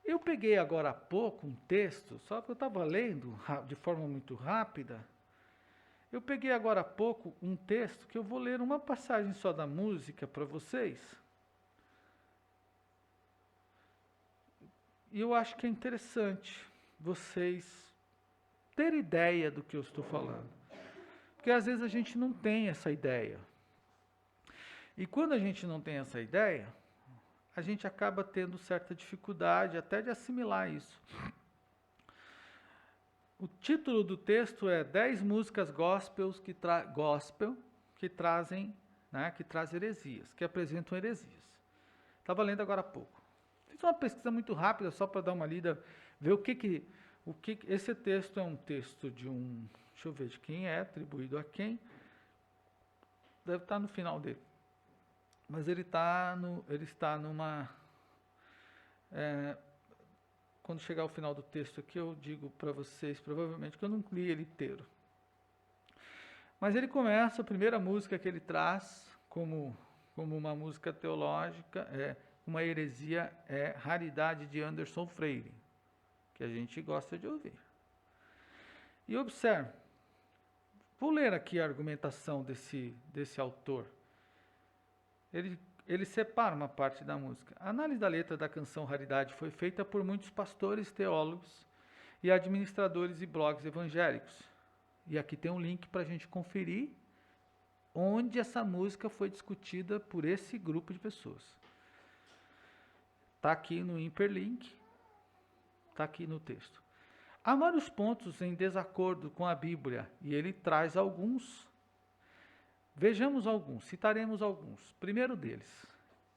Eu peguei agora há pouco um texto, só que eu estava lendo de forma muito rápida. Eu peguei agora há pouco um texto que eu vou ler uma passagem só da música para vocês. E eu acho que é interessante vocês terem ideia do que eu estou falando. Porque às vezes a gente não tem essa ideia. E quando a gente não tem essa ideia, a gente acaba tendo certa dificuldade até de assimilar isso. O título do texto é 10 músicas gospel que trazem, né, que traz heresias, que apresentam heresias. Estava lendo agora há pouco. Fiz uma pesquisa muito rápida só para dar uma lida, ver o que esse texto é um texto de um, deixa eu ver de quem é, atribuído a quem. Deve estar no final dele. Mas ele está numa quando chegar ao final do texto aqui, eu digo para vocês, provavelmente, que eu não li ele inteiro. Mas ele começa, a primeira música que ele traz, como uma música teológica, uma heresia, é Raridade de Anderson Freire, que a gente gosta de ouvir. E observe, vou ler aqui a argumentação desse autor. Ele separa uma parte da música. A análise da letra da canção Raridade foi feita por muitos pastores, teólogos e administradores e blogs evangélicos. E aqui tem um link para a gente conferir onde essa música foi discutida por esse grupo de pessoas. Está aqui no Hyperlink, está aqui no texto. Há vários pontos em desacordo com a Bíblia e ele traz alguns. Vejamos alguns, citaremos alguns. Primeiro deles,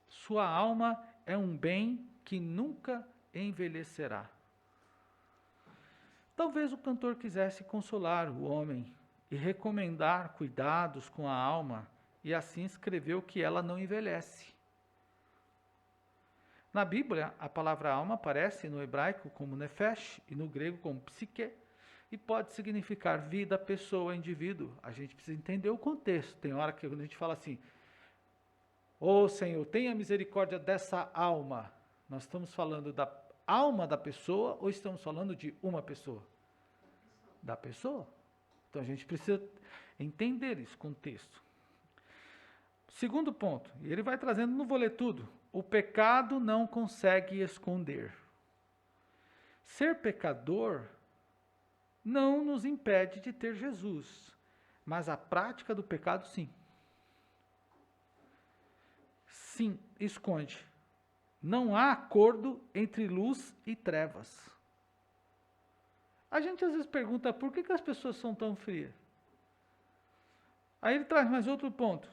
sua alma é um bem que nunca envelhecerá. Talvez o cantor quisesse consolar o homem e recomendar cuidados com a alma, e assim escreveu que ela não envelhece. Na Bíblia, a palavra alma aparece no hebraico como nefesh e no grego como psique, e pode significar vida, pessoa, indivíduo. A gente precisa entender o contexto. Tem hora que a gente fala assim, ô Senhor, tenha misericórdia dessa alma. Nós estamos falando da alma da pessoa ou estamos falando de uma pessoa? Da pessoa. Então a gente precisa entender esse contexto. Segundo ponto, e ele vai trazendo, não vou ler tudo, o pecado não consegue esconder. Ser pecador não nos impede de ter Jesus, mas a prática do pecado, sim. Sim, esconde. Não há acordo entre luz e trevas. A gente às vezes pergunta por que as pessoas são tão frias. Aí ele traz mais outro ponto.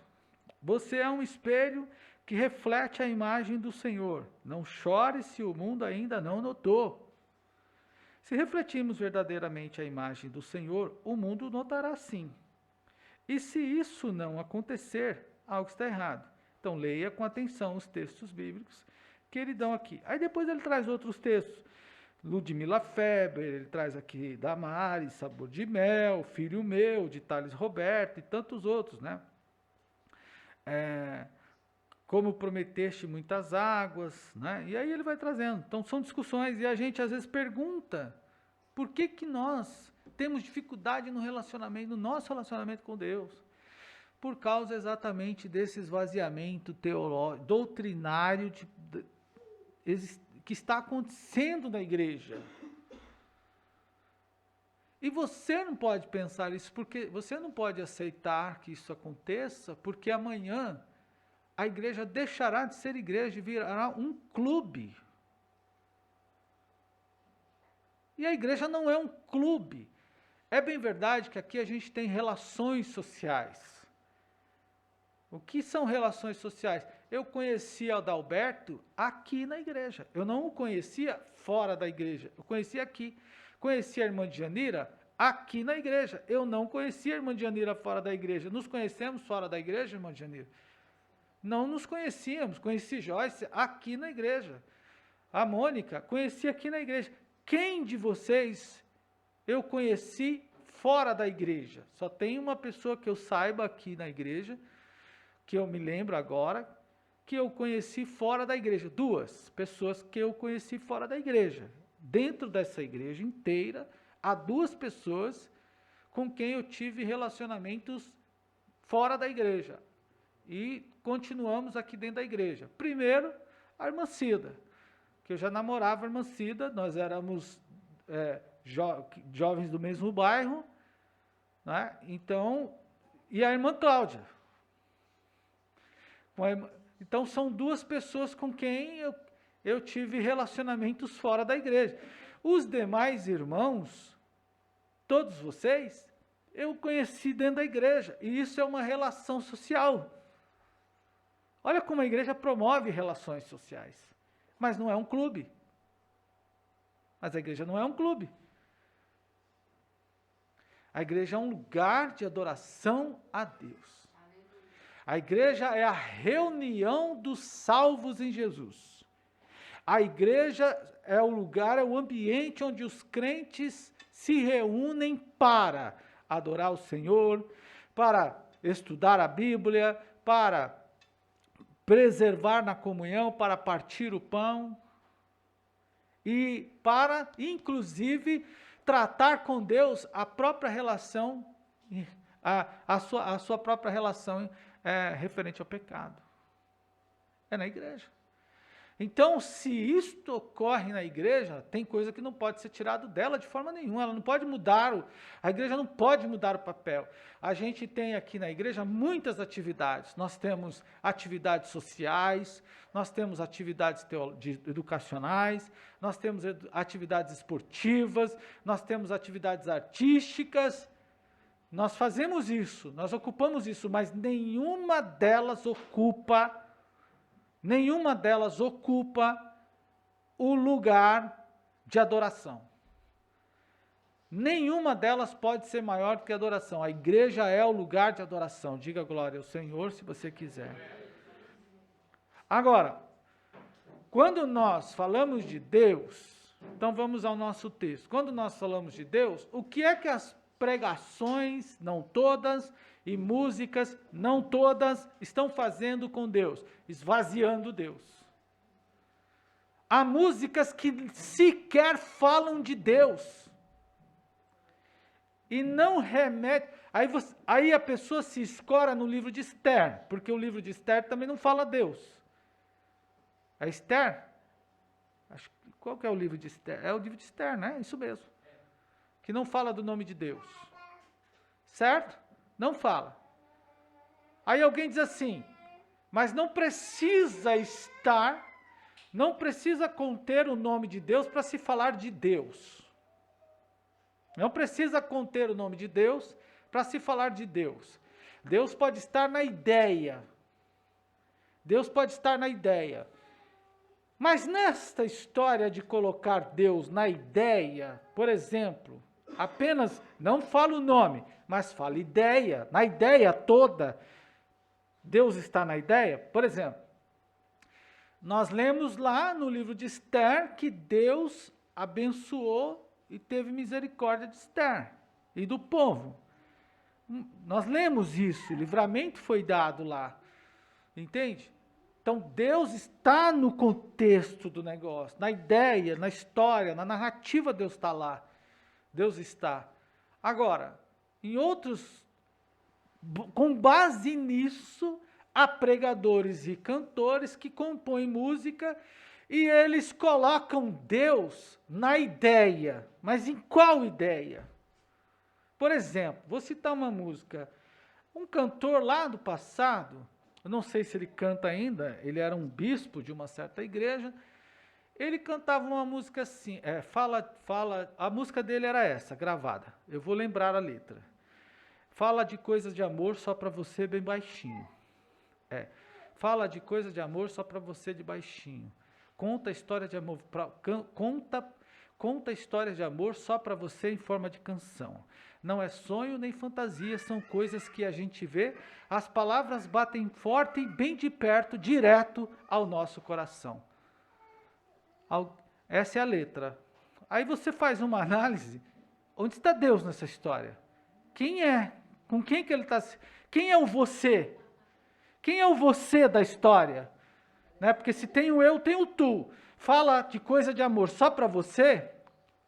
Você é um espelho que reflete a imagem do Senhor. Não chore se o mundo ainda não notou. Se refletirmos verdadeiramente a imagem do Senhor, o mundo notará sim. E se isso não acontecer, algo está errado. Então leia com atenção os textos bíblicos que ele dão aqui. Aí depois ele traz outros textos. Ludmila Feber, ele traz aqui Damares, Sabor de Mel, Filho Meu, de Thales Roberto e tantos outros, né? Como prometeste muitas águas, né? E aí ele vai trazendo. Então são discussões e a gente às vezes pergunta por que nós temos dificuldade no nosso relacionamento com Deus? Por causa exatamente desse esvaziamento teológico, doutrinário que está acontecendo na igreja. E você não pode pensar isso, porque você não pode aceitar que isso aconteça, porque amanhã a igreja deixará de ser igreja e virará um clube. E a igreja não é um clube. É bem verdade que aqui a gente tem relações sociais. O que são relações sociais? Eu conheci Adalberto aqui na igreja. Eu não o conhecia fora da igreja. Eu conhecia aqui. Conheci a irmã Janira aqui na igreja. Eu não conhecia a irmã Janira fora da igreja. Nos conhecemos fora da igreja, irmã Janira? Não nos conhecíamos. Conheci Joyce aqui na igreja. A Mônica, conheci aqui na igreja. Quem de vocês eu conheci fora da igreja? Só tem uma pessoa que eu saiba aqui na igreja, que eu me lembro agora, que eu conheci fora da igreja. 2 pessoas que eu conheci fora da igreja. Dentro dessa igreja inteira, há 2 pessoas com quem eu tive relacionamentos fora da igreja. E continuamos aqui dentro da igreja. Primeiro, a irmã Cida, que eu já namorava a irmã Cida, nós éramos jovens do mesmo bairro, né? Então, e a irmã Cláudia. Então, são 2 pessoas com quem eu tive relacionamentos fora da igreja. Os demais irmãos, todos vocês, eu conheci dentro da igreja. E isso é uma relação social. Olha como a igreja promove relações sociais. Mas não é um clube. Mas a igreja não é um clube. A igreja é um lugar de adoração a Deus. A igreja é a reunião dos salvos em Jesus. A igreja é o lugar, é o ambiente onde os crentes se reúnem para adorar o Senhor, para estudar a Bíblia, para preservar na comunhão, para partir o pão e para, inclusive, tratar com Deus a própria relação, a sua própria relação referente ao pecado. É na igreja. Então, se isto ocorre na igreja, tem coisa que não pode ser tirado dela de forma nenhuma. Ela não pode mudar, a igreja não pode mudar o papel. A gente tem aqui na igreja muitas atividades. Nós temos atividades sociais, nós temos atividades educacionais, nós temos atividades esportivas, nós temos atividades artísticas. Nós fazemos isso, nós ocupamos isso, mas nenhuma delas ocupa o lugar de adoração. Nenhuma delas pode ser maior do que a adoração. A igreja é o lugar de adoração. Diga glória ao Senhor, se você quiser. Agora, quando nós falamos de Deus, então vamos ao nosso texto. Quando nós falamos de Deus, o que é que as pregações, não todas, e músicas, não todas, estão fazendo com Deus? Esvaziando Deus. Há músicas que sequer falam de Deus. E não remete... Aí a pessoa se escora no livro de Esther, porque o livro de Esther também não fala Deus. A Esther... Qual que é o livro de Esther? É o livro de Esther, né? Isso mesmo. Que não fala do nome de Deus. Certo? Não fala. Aí alguém diz assim, mas não precisa conter o nome de Deus para se falar de Deus. Não precisa conter o nome de Deus para se falar de Deus. Deus pode estar na ideia. Deus pode estar na ideia. Mas nesta história de colocar Deus na ideia, por exemplo, apenas, não fala o nome, mas fala ideia, na ideia toda, Deus está na ideia. Por exemplo, nós lemos lá no livro de Esther que Deus abençoou e teve misericórdia de Esther e do povo. Nós lemos isso, o livramento foi dado lá, entende? Então Deus está no contexto do negócio, na ideia, na história, na narrativa Deus está lá. Deus está. Agora, em outros, com base nisso, há pregadores e cantores que compõem música e eles colocam Deus na ideia. Mas em qual ideia? Por exemplo, vou citar uma música. Um cantor lá do passado, eu não sei se ele canta ainda, ele era um bispo de uma certa igreja, ele cantava uma música assim, a música dele era essa, gravada, eu vou lembrar a letra. Fala de coisas de amor só para você bem baixinho. Fala de coisas de amor só para você de baixinho. Conta história de amor, conta histórias de amor só para você em forma de canção. Não é sonho nem fantasia, são coisas que a gente vê. As palavras batem forte e bem de perto, direto ao nosso coração. Essa é a letra. Aí você faz uma análise. Onde está Deus nessa história? Quem é? Com quem que ele está? Quem é o você? Quem é o você da história? né? Porque se tem o eu, tem o tu. Fala de coisa de amor só para você.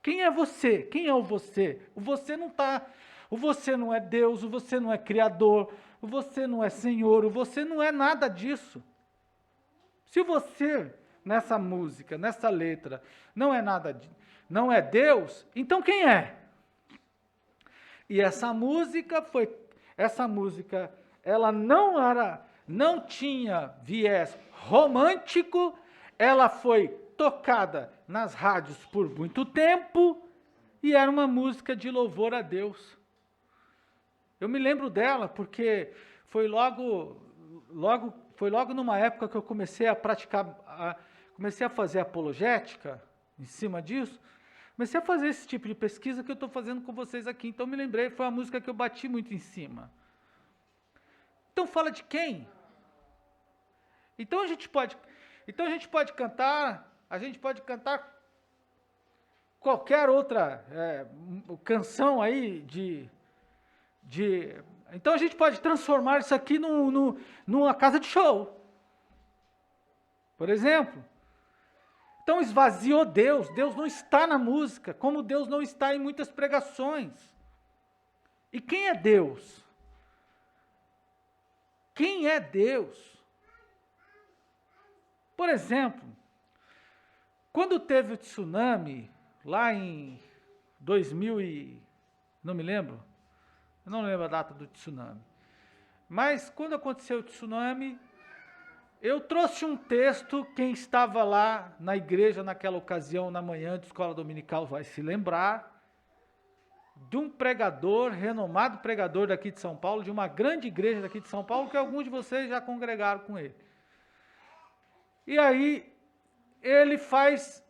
Quem é você? Quem é o você? O você não tá, o você não é Deus, o você não é Criador, o você não é Senhor, o você não é nada disso. Se você, nessa música, nessa letra, não é nada, não é Deus, então quem é? E essa música, ela não tinha viés romântico, ela foi tocada nas rádios por muito tempo e era uma música de louvor a Deus. Eu me lembro dela porque foi logo numa época que eu comecei a praticar, comecei a fazer apologética em cima disso. Comecei a fazer esse tipo de pesquisa que eu estou fazendo com vocês aqui. Então me lembrei, foi uma música que eu bati muito em cima. Então fala de quem? Então a gente pode cantar qualquer outra canção aí então a gente pode transformar isso aqui numa casa de show. Por exemplo. Então esvaziou Deus. Deus não está na música, como Deus não está em muitas pregações. E quem é Deus? Quem é Deus? Por exemplo, quando teve o tsunami, lá em 2000 não me lembro, eu não lembro a data do tsunami, mas quando aconteceu o tsunami, eu trouxe um texto, quem estava lá na igreja naquela ocasião, na manhã de escola dominical, vai se lembrar, de um pregador, renomado pregador daqui de São Paulo, de uma grande igreja daqui de São Paulo, que alguns de vocês já congregaram com ele. E aí, ele fez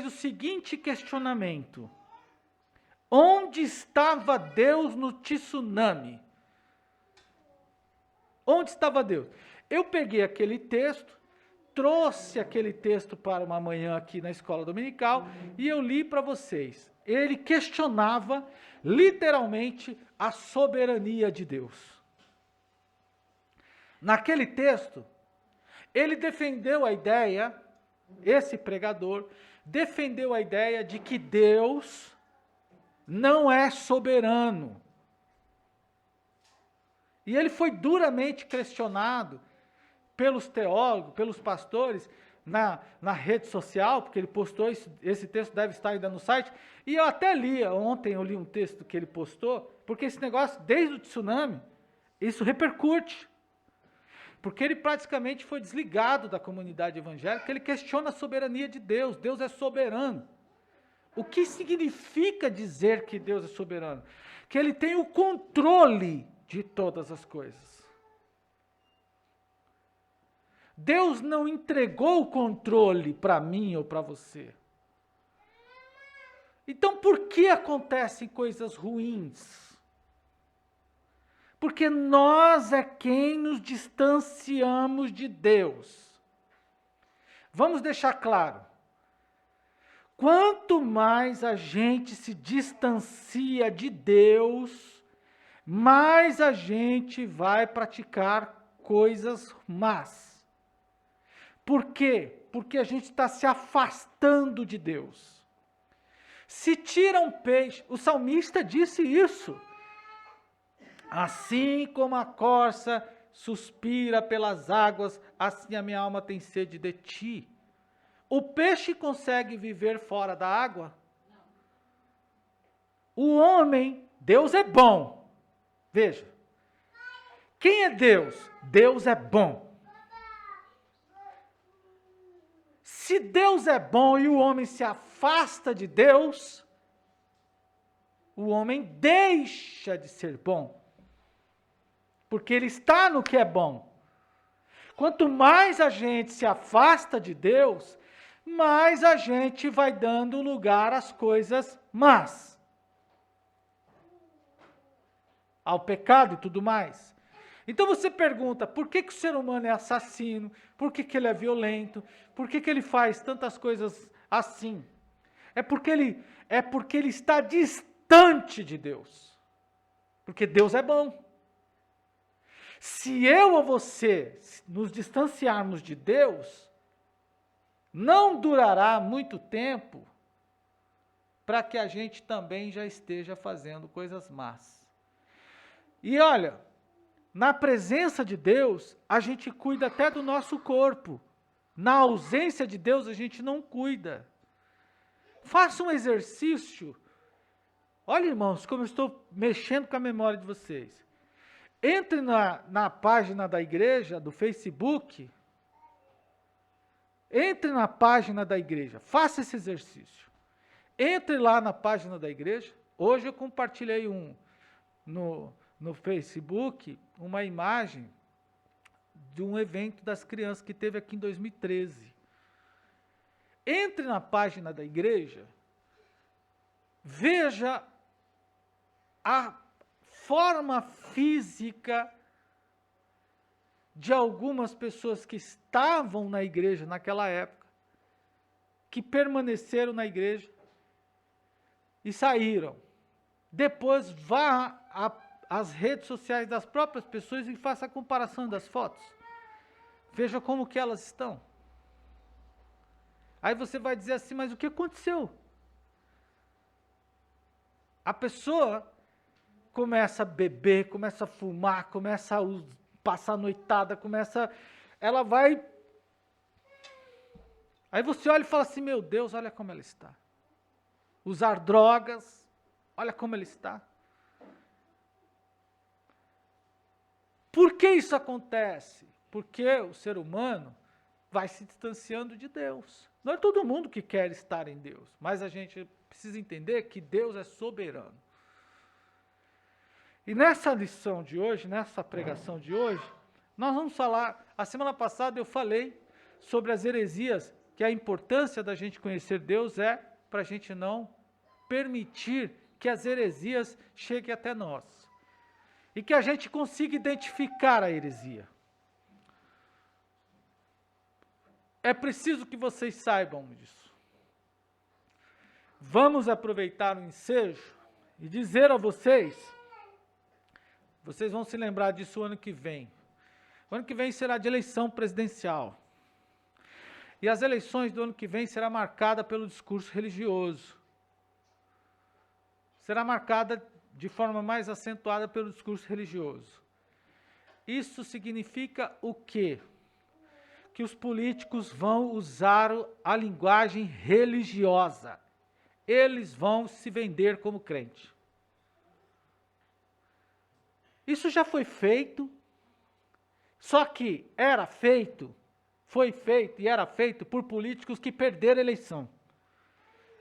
o seguinte questionamento: onde estava Deus no tsunami? Onde estava Deus? Eu peguei aquele texto, trouxe aquele texto para uma manhã aqui na escola dominical e eu li para vocês. Ele questionava literalmente a soberania de Deus. Naquele texto, ele defendeu a ideia, esse pregador defendeu a ideia de que Deus não é soberano. E ele foi duramente questionado pelos teólogos, pelos pastores, na rede social, porque ele postou, esse texto deve estar ainda no site, e eu até li, ontem eu li um texto que ele postou, porque esse negócio, desde o tsunami, isso repercute. Porque ele praticamente foi desligado da comunidade evangélica, ele questiona a soberania de Deus, Deus é soberano. O que significa dizer que Deus é soberano? Que ele tem o controle de todas as coisas. Deus não entregou o controle para mim ou para você. Então, por que acontecem coisas ruins? Porque nós é quem nos distanciamos de Deus. Vamos deixar claro. Quanto mais a gente se distancia de Deus, mais a gente vai praticar coisas más. Por quê? Porque a gente está se afastando de Deus. Se tira um peixe, o salmista disse isso. Assim como a corça suspira pelas águas, assim a minha alma tem sede de ti. O peixe consegue viver fora da água? O homem, Deus é bom. Veja, quem é Deus? Deus é bom. Se Deus é bom e o homem se afasta de Deus, o homem deixa de ser bom. Porque ele está no que é bom. Quanto mais a gente se afasta de Deus, mais a gente vai dando lugar às coisas más. Ao pecado e tudo mais. Então você pergunta, por que o ser humano é assassino? Por que ele é violento? Por que ele faz tantas coisas assim? É porque ele está distante de Deus. Porque Deus é bom. Se eu ou você nos distanciarmos de Deus, não durará muito tempo para que a gente também já esteja fazendo coisas más. E olha, na presença de Deus, a gente cuida até do nosso corpo. Na ausência de Deus, a gente não cuida. Faça um exercício. Olha, irmãos, como eu estou mexendo com a memória de vocês. Entre na página da igreja, do Facebook. Entre na página da igreja. Faça esse exercício. Entre lá na página da igreja. Hoje eu compartilhei no Facebook uma imagem de um evento das crianças que teve aqui em 2013. Entre na página da igreja, veja a forma física de algumas pessoas que estavam na igreja naquela época, que permaneceram na igreja e saíram. Depois vá às redes sociais das próprias pessoas e faça a comparação das fotos. Veja como que elas estão. Aí você vai dizer assim, mas o que aconteceu? A pessoa começa a beber, começa a fumar, começa a passar noitada, ela vai... Aí você olha e fala assim, meu Deus, olha como ela está. Usar drogas, olha como ela está. Por que isso acontece? Porque o ser humano vai se distanciando de Deus. Não é todo mundo que quer estar em Deus, mas a gente precisa entender que Deus é soberano. E nessa lição de hoje, nessa pregação de hoje, nós vamos falar, a semana passada eu falei sobre as heresias, que a importância da gente conhecer Deus é para a gente não permitir que as heresias cheguem até nós. E que a gente consiga identificar a heresia. É preciso que vocês saibam disso. Vamos aproveitar o ensejo e dizer a vocês vão se lembrar disso o ano que vem. O ano que vem será de eleição presidencial. E as eleições do ano que vem será marcada pelo discurso religioso. Será marcada de forma mais acentuada pelo discurso religioso. Isso significa o quê? Que os políticos vão usar a linguagem religiosa. Eles vão se vender como crente. Isso já foi feito, só que foi feito e era feito por políticos que perderam a eleição.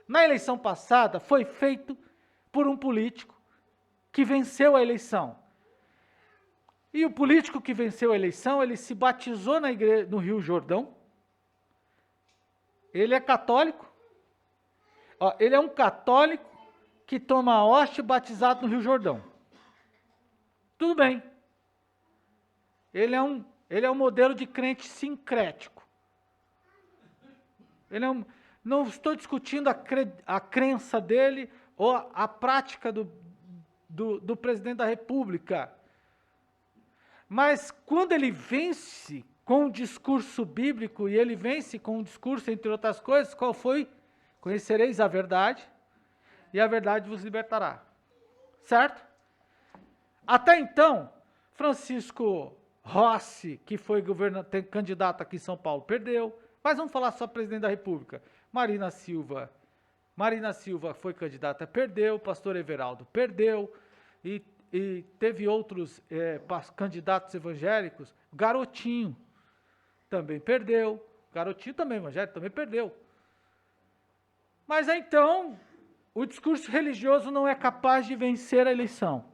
Na eleição passada, foi feito por um político que venceu a eleição. E o político que venceu a eleição, ele se batizou na igreja, no Rio Jordão. Ele é católico. Ele é um católico que toma a hóstia batizado no Rio Jordão. Tudo bem. Ele é um modelo de crente sincrético. Não estou discutindo a crença dele ou a prática do presidente da República. Mas quando ele vence com o discurso bíblico, e ele vence com o discurso, entre outras coisas, qual foi? Conhecereis a verdade, e a verdade vos libertará. Certo? Até então, Francisco Rossi, que foi candidato aqui em São Paulo, perdeu. Mas vamos falar só presidente da República. Marina Silva foi candidata, perdeu. Pastor Everaldo perdeu. E teve outros candidatos evangélicos. Garotinho também perdeu. Garotinho também evangélico, também perdeu. Mas então, o discurso religioso não é capaz de vencer a eleição.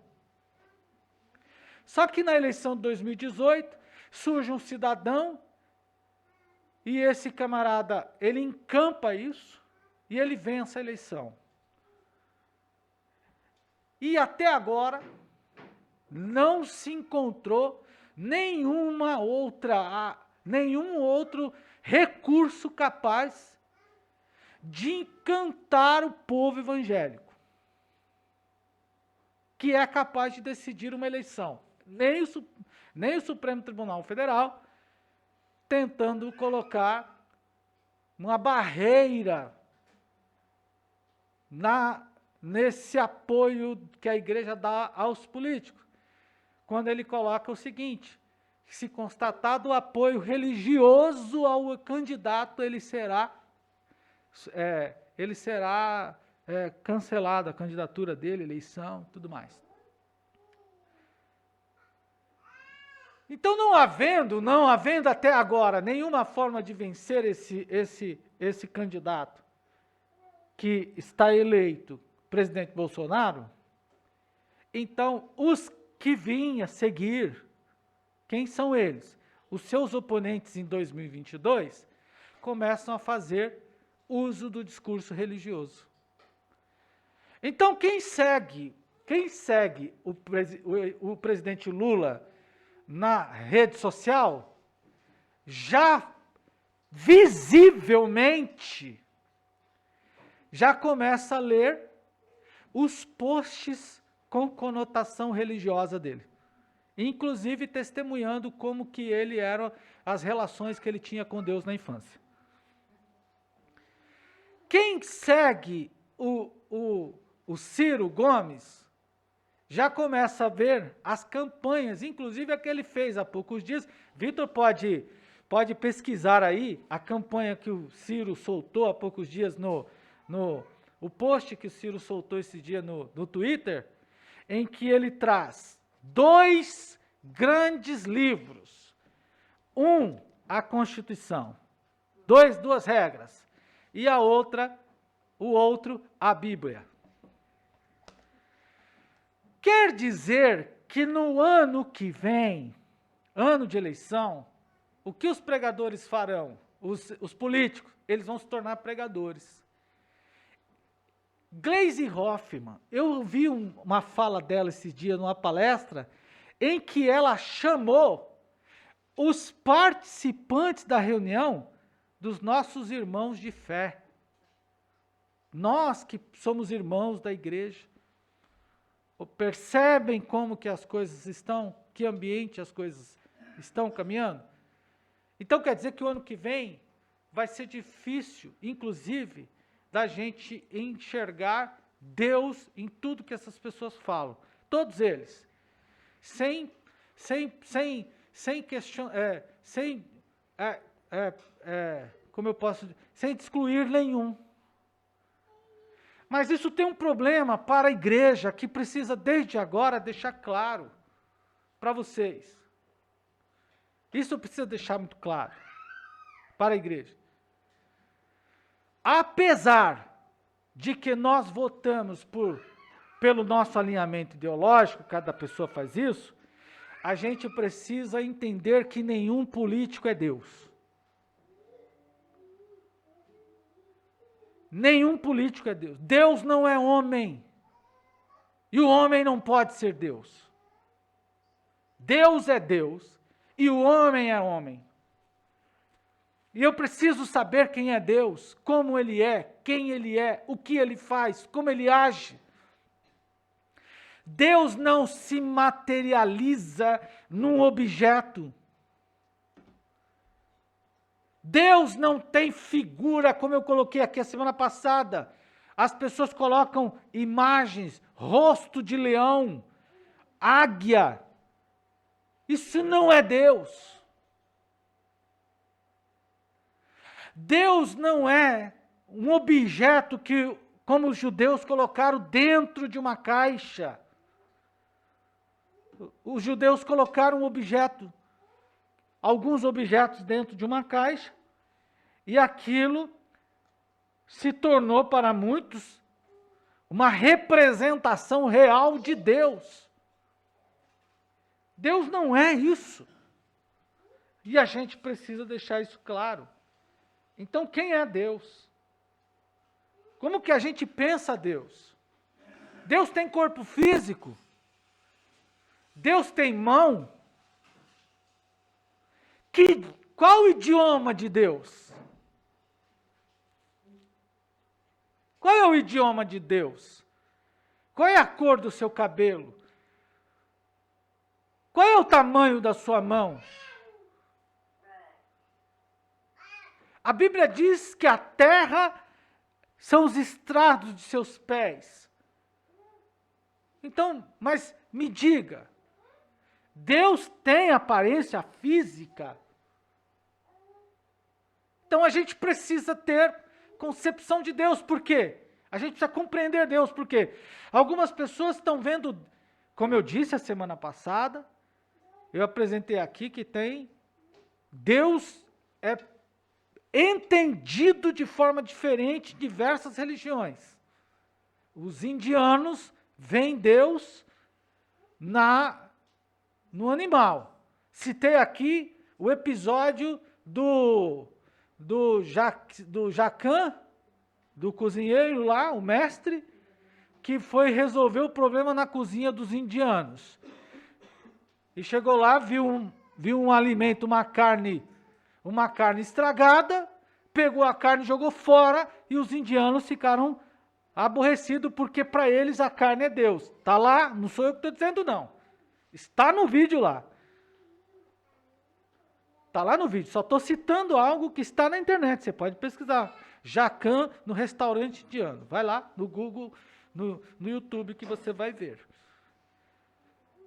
Só que na eleição de 2018, surge um cidadão e esse camarada, ele encampa isso e ele vence a eleição. E até agora, não se encontrou nenhum outro recurso capaz de encantar o povo evangélico, que é capaz de decidir uma eleição. nem o Supremo Tribunal Federal, tentando colocar uma barreira nesse apoio que a igreja dá aos políticos, quando ele coloca o seguinte: se constatado o apoio religioso ao candidato, ele será cancelada a candidatura dele, eleição, tudo mais. Então, não havendo até agora nenhuma forma de vencer esse candidato que está eleito, presidente Bolsonaro, então os que vinham a seguir, quem são eles? Os seus oponentes em 2022 começam a fazer uso do discurso religioso. Então, quem segue o presidente Lula na rede social, já visivelmente, já começa a ler os posts com conotação religiosa dele, inclusive testemunhando como que ele era, as relações que ele tinha com Deus na infância. Quem segue o Ciro Gomes já começa a ver as campanhas, inclusive a que ele fez há poucos dias. Vitor pode pesquisar aí a campanha que o Ciro soltou há poucos dias, o post que o Ciro soltou esse dia no Twitter, em que ele traz 2 grandes livros. A Constituição, 2 regras, e o outro, a Bíblia. Quer dizer que no ano que vem, ano de eleição, o que os pregadores farão? Os políticos, eles vão se tornar pregadores. Gleisi Hoffmann, eu ouvi uma fala dela esse dia numa palestra, em que ela chamou os participantes da reunião dos nossos irmãos de fé. Nós que somos irmãos da igreja. Percebem como que as coisas estão, que ambiente as coisas estão caminhando? Então quer dizer que o ano que vem vai ser difícil, inclusive, da gente enxergar Deus em tudo que essas pessoas falam. Todos eles. Sem excluir nenhum. Mas isso tem um problema para a igreja, que precisa, desde agora, deixar claro para vocês. Isso precisa deixar muito claro para a igreja. Apesar de que nós votamos pelo nosso alinhamento ideológico, cada pessoa faz isso, a gente precisa entender que nenhum político é Deus. Nenhum político é Deus. Deus não é homem. E o homem não pode ser Deus. Deus é Deus e o homem é homem. E eu preciso saber quem é Deus, como Ele é, quem Ele é, o que Ele faz, como Ele age. Deus não se materializa num objeto. Deus não tem figura, como eu coloquei aqui a semana passada. As pessoas colocam imagens, rosto de leão, águia. Isso não é Deus. Deus não é um objeto que, como os judeus colocaram dentro de uma caixa. Os judeus colocaram alguns objetos dentro de uma caixa, e aquilo se tornou para muitos uma representação real de Deus. Deus não é isso. E a gente precisa deixar isso claro. Então, quem é Deus? Como que a gente pensa Deus? Deus tem corpo físico? Deus tem mão? Qual o idioma de Deus? Qual é o idioma de Deus? Qual é a cor do seu cabelo? Qual é o tamanho da sua mão? A Bíblia diz que a terra são os estrados de seus pés. Então, mas me diga, Deus tem aparência física? Então a gente precisa ter concepção de Deus, por quê? A gente precisa compreender Deus, por quê? Algumas pessoas estão vendo, como eu disse a semana passada, eu apresentei aqui que tem, Deus é entendido de forma diferente em diversas religiões. Os indianos veem Deus no animal. Citei aqui o episódio do Jacan, do cozinheiro lá, o mestre, que foi resolver o problema na cozinha dos indianos. E chegou lá, viu um alimento, uma carne estragada, pegou a carne e jogou fora, e os indianos ficaram aborrecidos, porque para eles a carne é Deus. Está lá, não sou eu que estou dizendo não. Está no vídeo lá. Está lá no vídeo, só estou citando algo que está na internet, você pode pesquisar. Jacan no restaurante indiano. Vai lá no Google, no YouTube que você vai ver.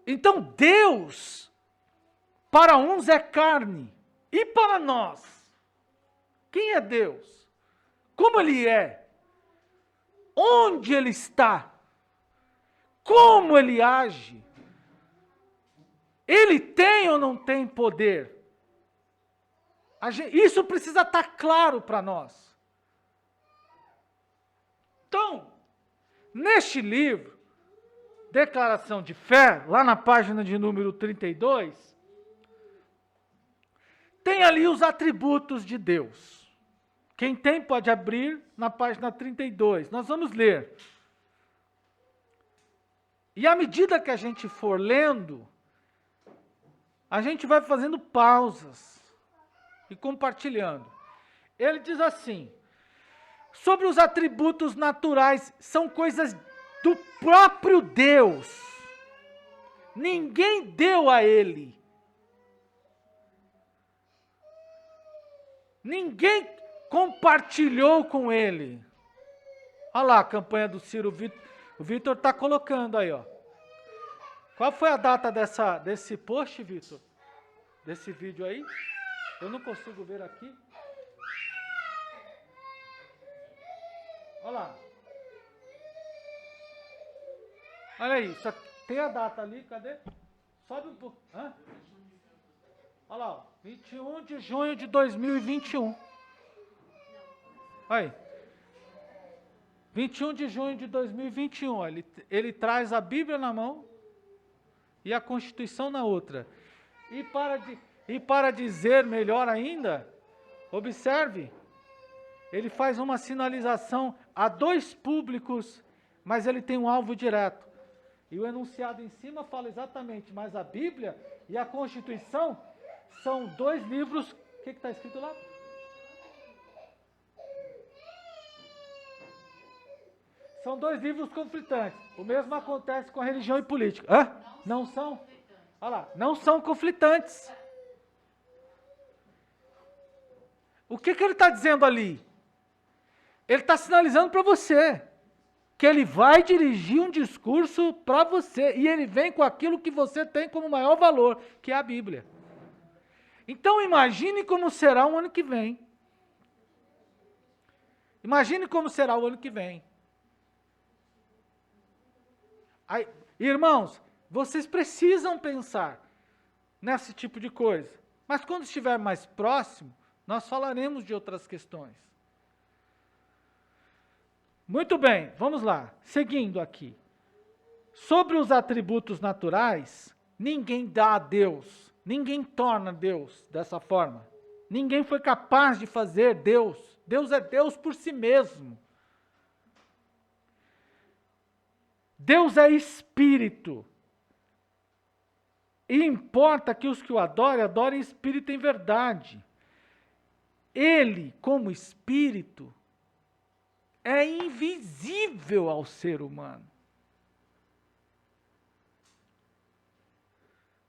Então Deus, para uns é carne, e para nós? Quem é Deus? Como Ele é? Onde Ele está? Como Ele age? Ele tem ou não tem poder? Isso precisa estar claro para nós. Então, neste livro, Declaração de Fé, lá na página de número 32, tem ali os atributos de Deus. Quem tem pode abrir na página 32. Nós vamos ler. E à medida que a gente for lendo, a gente vai fazendo pausas e compartilhando. Ele diz assim: sobre os atributos naturais, são coisas do próprio Deus. Ninguém deu a Ele. Ninguém compartilhou com Ele. Olha lá a campanha do Ciro. O Vitor está colocando aí, ó. Qual foi a data desse post, Vitor? Desse vídeo aí? Eu não consigo ver aqui. Olha lá. Olha aí, só tem a data ali, cadê? Sobe um pouco. Hã? Olha lá, ó, 21 de junho de 2021. Aí. 21 de junho de 2021. Ó, ele traz a Bíblia na mão e a Constituição na outra. E para dizer melhor ainda, observe, ele faz uma sinalização a dois públicos, mas ele tem um alvo direto. E o enunciado em cima fala exatamente, mas a Bíblia e a Constituição são dois livros. O que está escrito lá? São dois livros conflitantes. O mesmo acontece com a religião e política. Hã? Não são? Olha lá, não são conflitantes. O que ele está dizendo ali? Ele está sinalizando para você que ele vai dirigir um discurso para você, e ele vem com aquilo que você tem como maior valor, que é a Bíblia. Então imagine como será o ano que vem. Imagine como será o ano que vem. Aí, irmãos, vocês precisam pensar nesse tipo de coisa. Mas quando estiver mais próximo, nós falaremos de outras questões. Muito bem, vamos lá. Seguindo aqui. Sobre os atributos naturais, ninguém dá a Deus, ninguém torna Deus dessa forma. Ninguém foi capaz de fazer Deus. Deus é Deus por si mesmo. Deus é espírito. E importa que os que o adorem, adorem espírito em verdade. Ele, como espírito, é invisível ao ser humano.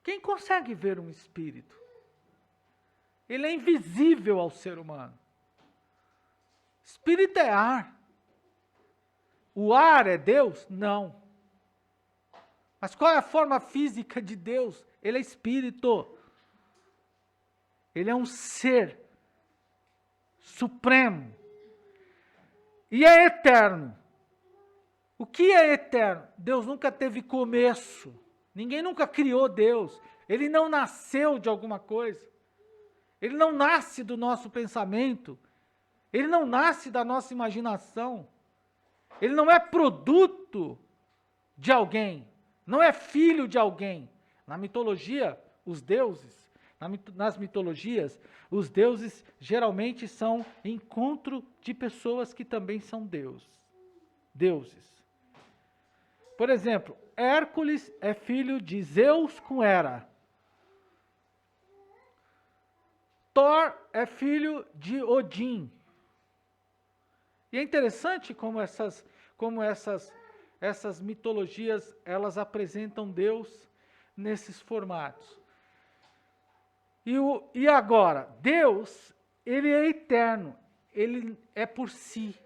Quem consegue ver um espírito? Ele é invisível ao ser humano. Espírito é ar. O ar é Deus? Não. Mas qual é a forma física de Deus? Ele é espírito. Ele é um ser supremo. E é eterno. O que é eterno? Deus nunca teve começo. Ninguém nunca criou Deus. Ele não nasceu de alguma coisa. Ele não nasce do nosso pensamento. Ele não nasce da nossa imaginação. Ele não é produto de alguém. Não é filho de alguém. Na mitologia, os deuses, nas mitologias, os deuses geralmente são encontro de pessoas que também são deuses. Por exemplo, Hércules é filho de Zeus com Hera. Thor é filho de Odin. E é interessante como essas mitologias, elas apresentam Deus nesses formatos. E agora, Deus, ele é eterno, ele é por si.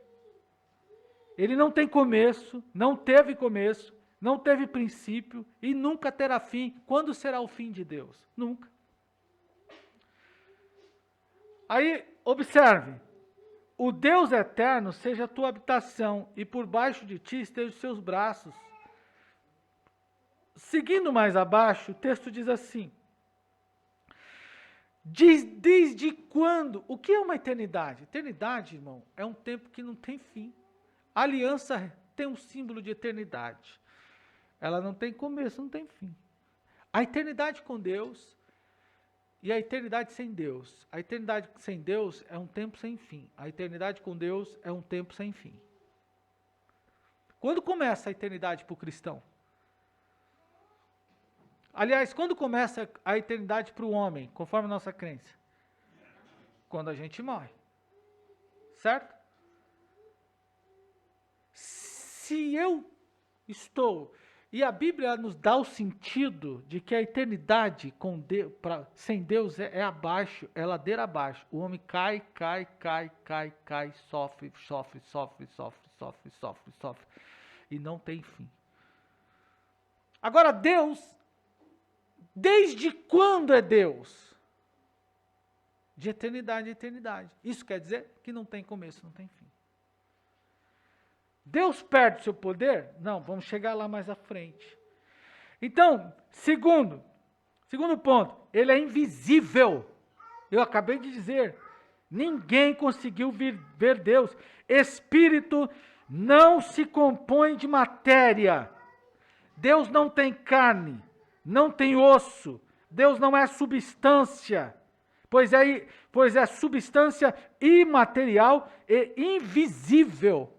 Ele não tem começo, não teve começo, não teve princípio e nunca terá fim. Quando será o fim de Deus? Nunca. Aí, observe. O Deus eterno seja a tua habitação, e por baixo de ti estejam os seus braços. Seguindo mais abaixo, o texto diz assim: desde quando? O que é uma eternidade? Eternidade, irmão, é um tempo que não tem fim. A aliança tem um símbolo de eternidade. Ela não tem começo, não tem fim. A eternidade com Deus e a eternidade sem Deus. A eternidade sem Deus é um tempo sem fim. A eternidade com Deus é um tempo sem fim. Quando começa a eternidade para o cristão? Aliás, quando começa a eternidade para o homem, conforme a nossa crença? Quando a gente morre. Certo? Se eu estou... E a Bíblia nos dá o sentido de que a eternidade com Deus, sem Deus é abaixo, é ladeira abaixo. O homem cai, sofre. E não tem fim. Agora Deus, desde quando é Deus? De eternidade em eternidade. Isso quer dizer que não tem começo, não tem fim. Deus perde seu poder? Não, vamos chegar lá mais à frente. Então, segundo ponto, ele é invisível. Eu acabei de dizer, ninguém conseguiu ver Deus. Espírito não se compõe de matéria. Deus não tem carne, não tem osso. Deus não é substância, pois é substância imaterial e invisível.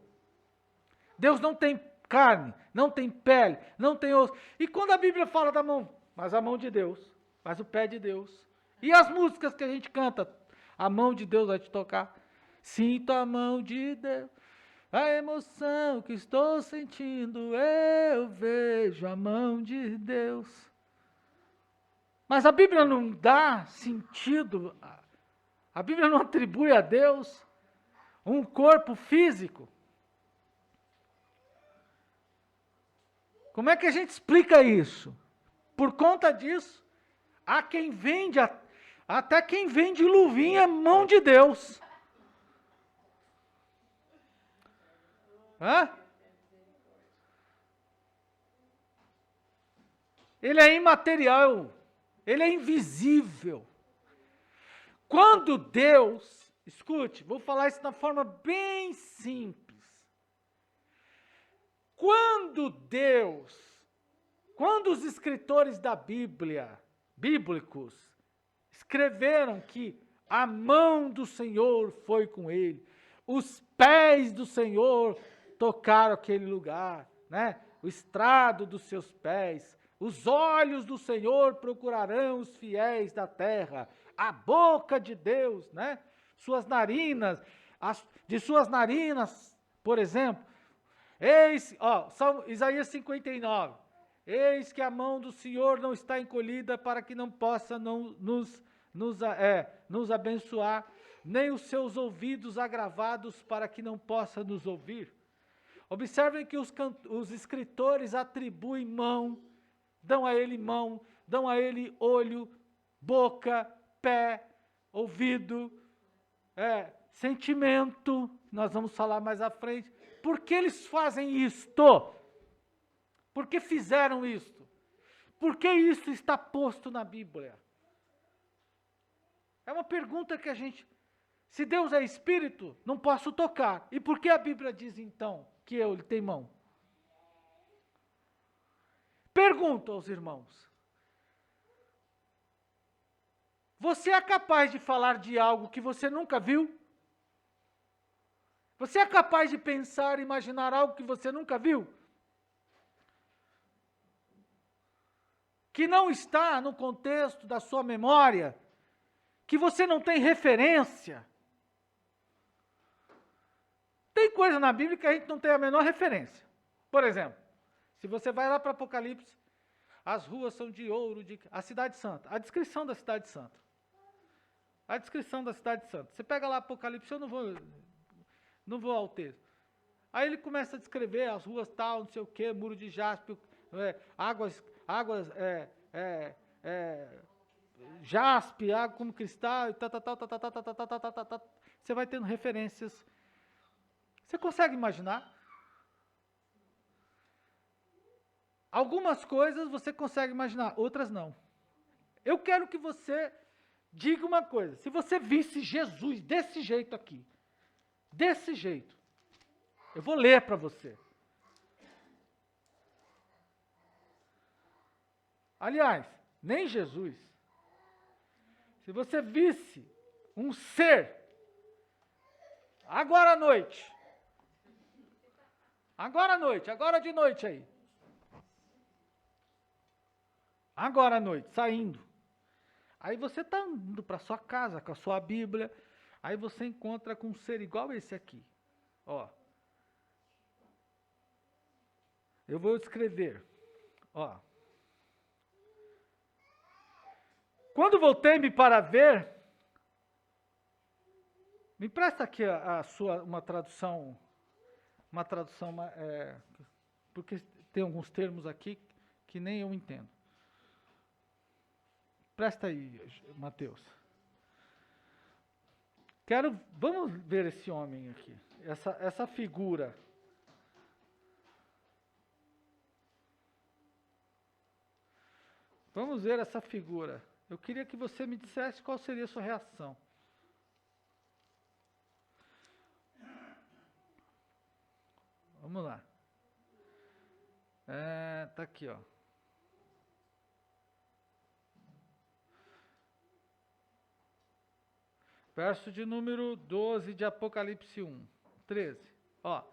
Deus não tem carne, não tem pele, não tem osso. E quando a Bíblia fala da mão, mas a mão de Deus, mas o pé de Deus. E as músicas que a gente canta, a mão de Deus vai te tocar. Sinto a mão de Deus, a emoção que estou sentindo, eu vejo a mão de Deus. Mas a Bíblia não dá sentido, a Bíblia não atribui a Deus um corpo físico. Como é que a gente explica isso? Por conta disso, há quem vende, até quem vende luvinha é mão de Deus. Hã? Ele é imaterial, ele é invisível. Quando Deus, escute, vou falar isso de forma bem simples. Quando os escritores da Bíblia, bíblicos, escreveram que a mão do Senhor foi com ele, os pés do Senhor tocaram aquele lugar, né? O estrado dos seus pés, os olhos do Senhor procurarão os fiéis da terra, a boca de Deus, né? Suas narinas, de suas narinas, por exemplo, Isaías 59. Eis que a mão do Senhor não está encolhida para que não possa nos abençoar, nem os seus ouvidos agravados para que não possa nos ouvir. Observem que os escritores atribuem mão, dão a ele olho, boca, pé, ouvido, sentimento, nós vamos falar mais à frente. Por que eles fazem isto? Por que fizeram isto? Por que isso está posto na Bíblia? É uma pergunta que a gente... Se Deus é Espírito, não posso tocar. E por que a Bíblia diz então que ele tem mão? Pergunto aos irmãos. Você é capaz de falar de algo que você nunca viu? Você é capaz de pensar, imaginar algo que você nunca viu? Que não está no contexto da sua memória? Que você não tem referência? Tem coisa na Bíblia que a gente não tem a menor referência. Por exemplo, se você vai lá para Apocalipse, as ruas são de ouro, a Cidade Santa, a descrição da Cidade Santa. A descrição da Cidade Santa. Você pega lá Apocalipse, eu não vou ao texto. Aí ele começa a descrever as ruas tal, não sei o quê, muro de jaspe, águas jaspe, água como cristal, você vai tendo referências. Você consegue imaginar? Algumas coisas você consegue imaginar, outras não. Eu quero que você diga uma coisa. Se você visse Jesus desse jeito aqui, desse jeito, eu vou ler para você. Aliás, nem Jesus. Se você visse um ser, agora à noite, agora de noite aí, agora à noite, saindo, aí você está indo para sua casa com a sua Bíblia, aí você encontra com um ser igual esse aqui, ó. Eu vou escrever, ó. Quando voltei-me para ver, me presta aqui uma tradução, porque tem alguns termos aqui que nem eu entendo. Presta aí, Mateus. Vamos ver esse homem aqui, essa figura. Vamos ver essa figura. Eu queria que você me dissesse qual seria a sua reação. Vamos lá. Tá aqui, ó. Verso de número 12 de Apocalipse 1, 13. Ó.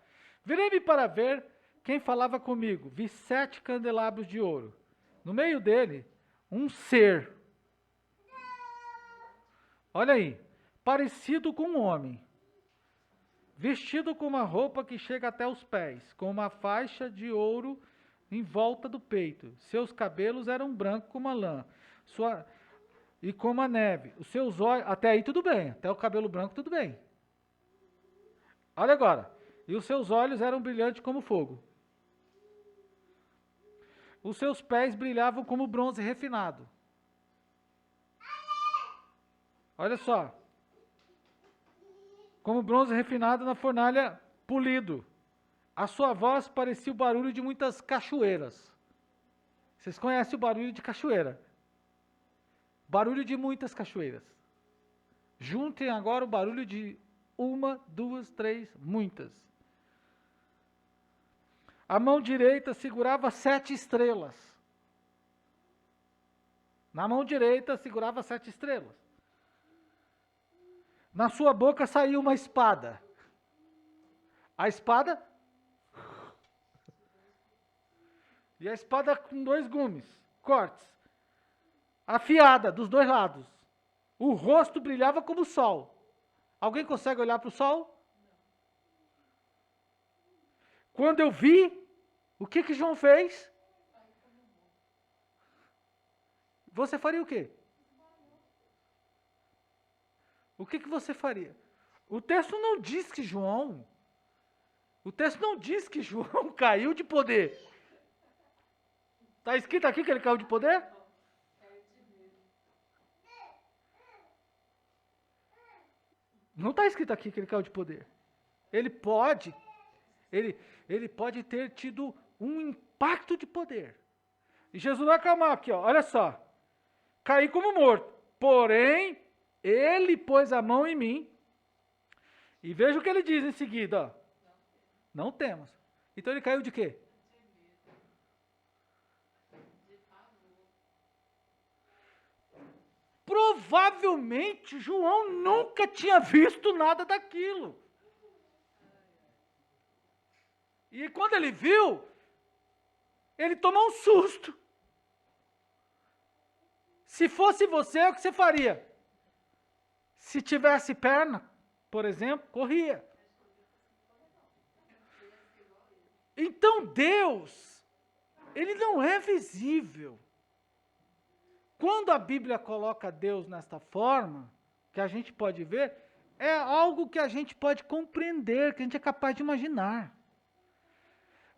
Virei-me para ver quem falava comigo. Vi 7 candelabros de ouro. No meio dele, um ser. Olha aí, parecido com um homem, vestido com uma roupa que chega até os pés, com uma faixa de ouro em volta do peito. Seus cabelos eram brancos como a lã, e como a neve. Os seus olhos, até aí tudo bem, até o cabelo branco tudo bem. Olha agora, e os seus olhos eram brilhantes como fogo. Os seus pés brilhavam como bronze refinado. Olha só, como bronze refinado na fornalha polido. A sua voz parecia o barulho de muitas cachoeiras. Vocês conhecem o barulho de cachoeira? Barulho de muitas cachoeiras. Juntem agora o barulho de 1, 2, 3, muitas. A mão direita segurava 7 estrelas. Na mão direita segurava 7 estrelas. Na sua boca saiu uma espada. A espada... E a espada com 2 gumes, cortes. Afiada dos 2 lados. O rosto brilhava como o sol. Alguém consegue olhar para o sol? Quando eu vi, o que João fez? você faria o quê? O que você faria? O texto não diz que João caiu de poder. Está escrito aqui que ele caiu de poder? Não está escrito aqui que ele caiu de poder. Ele pode ter tido um impacto de poder. E Jesus vai acalmar aqui, ó, olha só. Caí como morto. Porém, ele pôs a mão em mim. E veja o que ele diz em seguida, ó. Não temos. Então ele caiu de quê? Provavelmente João nunca tinha visto nada daquilo. E quando ele viu, ele tomou um susto. Se fosse você, o que você faria? Se tivesse perna, por exemplo, corria. Então Deus, ele não é visível. Quando a Bíblia coloca Deus nesta forma, que a gente pode ver, é algo que a gente pode compreender, que a gente é capaz de imaginar.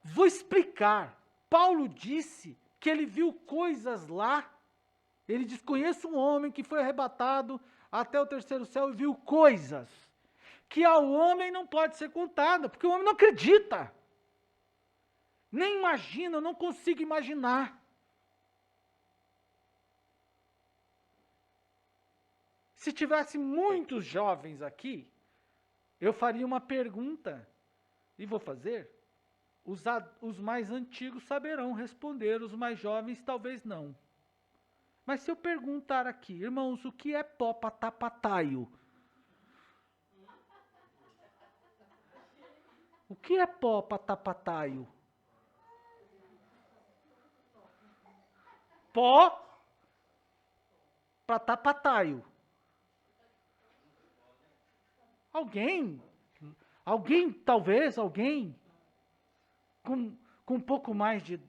Vou explicar. Paulo disse que ele viu coisas lá. Ele diz, conheço um homem que foi arrebatado até o terceiro céu e viu coisas que ao homem não pode ser contada, porque o homem não acredita. Nem imagina, eu não consigo imaginar. Se tivesse muitos jovens aqui, eu faria uma pergunta, e vou fazer. Os mais antigos saberão responder, os mais jovens talvez não. Mas se eu perguntar aqui, irmãos, o que é pó patapataio? O que é pó patapataio? Pó patapataio. Talvez alguém com um pouco mais de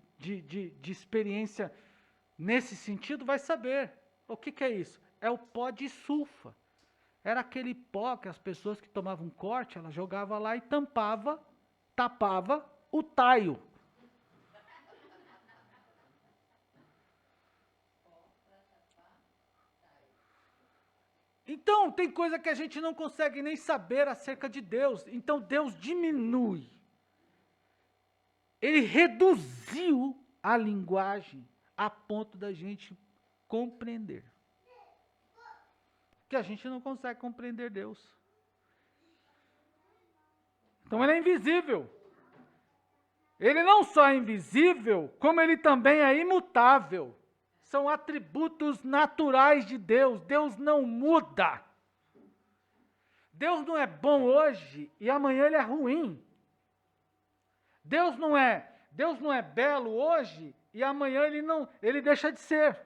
experiência nesse sentido vai saber. O que é isso? É o pó de sulfa. Era aquele pó que as pessoas que tomavam corte, ela jogava lá e tapava o taio. Então, tem coisa que a gente não consegue nem saber acerca de Deus. Então, Deus diminui. Ele reduziu a linguagem a ponto da gente compreender. Que a gente não consegue compreender Deus. Então, ele é invisível. Ele não só é invisível, como ele também é imutável. São atributos naturais de Deus. Deus não muda. Deus não é bom hoje e amanhã ele é ruim. Deus não é belo hoje e amanhã ele deixa de ser.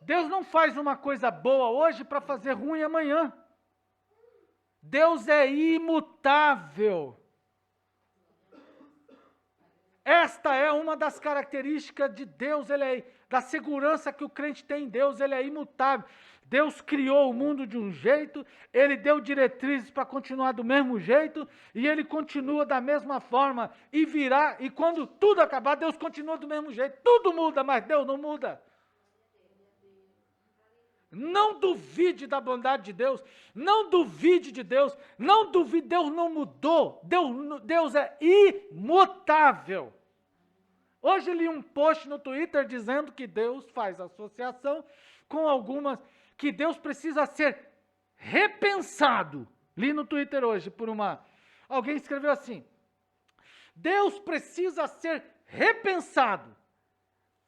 Deus não faz uma coisa boa hoje para fazer ruim amanhã. Deus é imutável. Esta é uma das características de Deus, da segurança que o crente tem em Deus, ele é imutável. Deus criou o mundo de um jeito, ele deu diretrizes para continuar do mesmo jeito, e ele continua da mesma forma, e quando tudo acabar, Deus continua do mesmo jeito. Tudo muda, mas Deus não muda. Não duvide da bondade de Deus, não duvide de Deus, não duvide, Deus não mudou, Deus é imutável. Hoje eu li um post no Twitter dizendo que Deus faz associação com algumas, que Deus precisa ser repensado. Li no Twitter hoje alguém escreveu assim, Deus precisa ser repensado.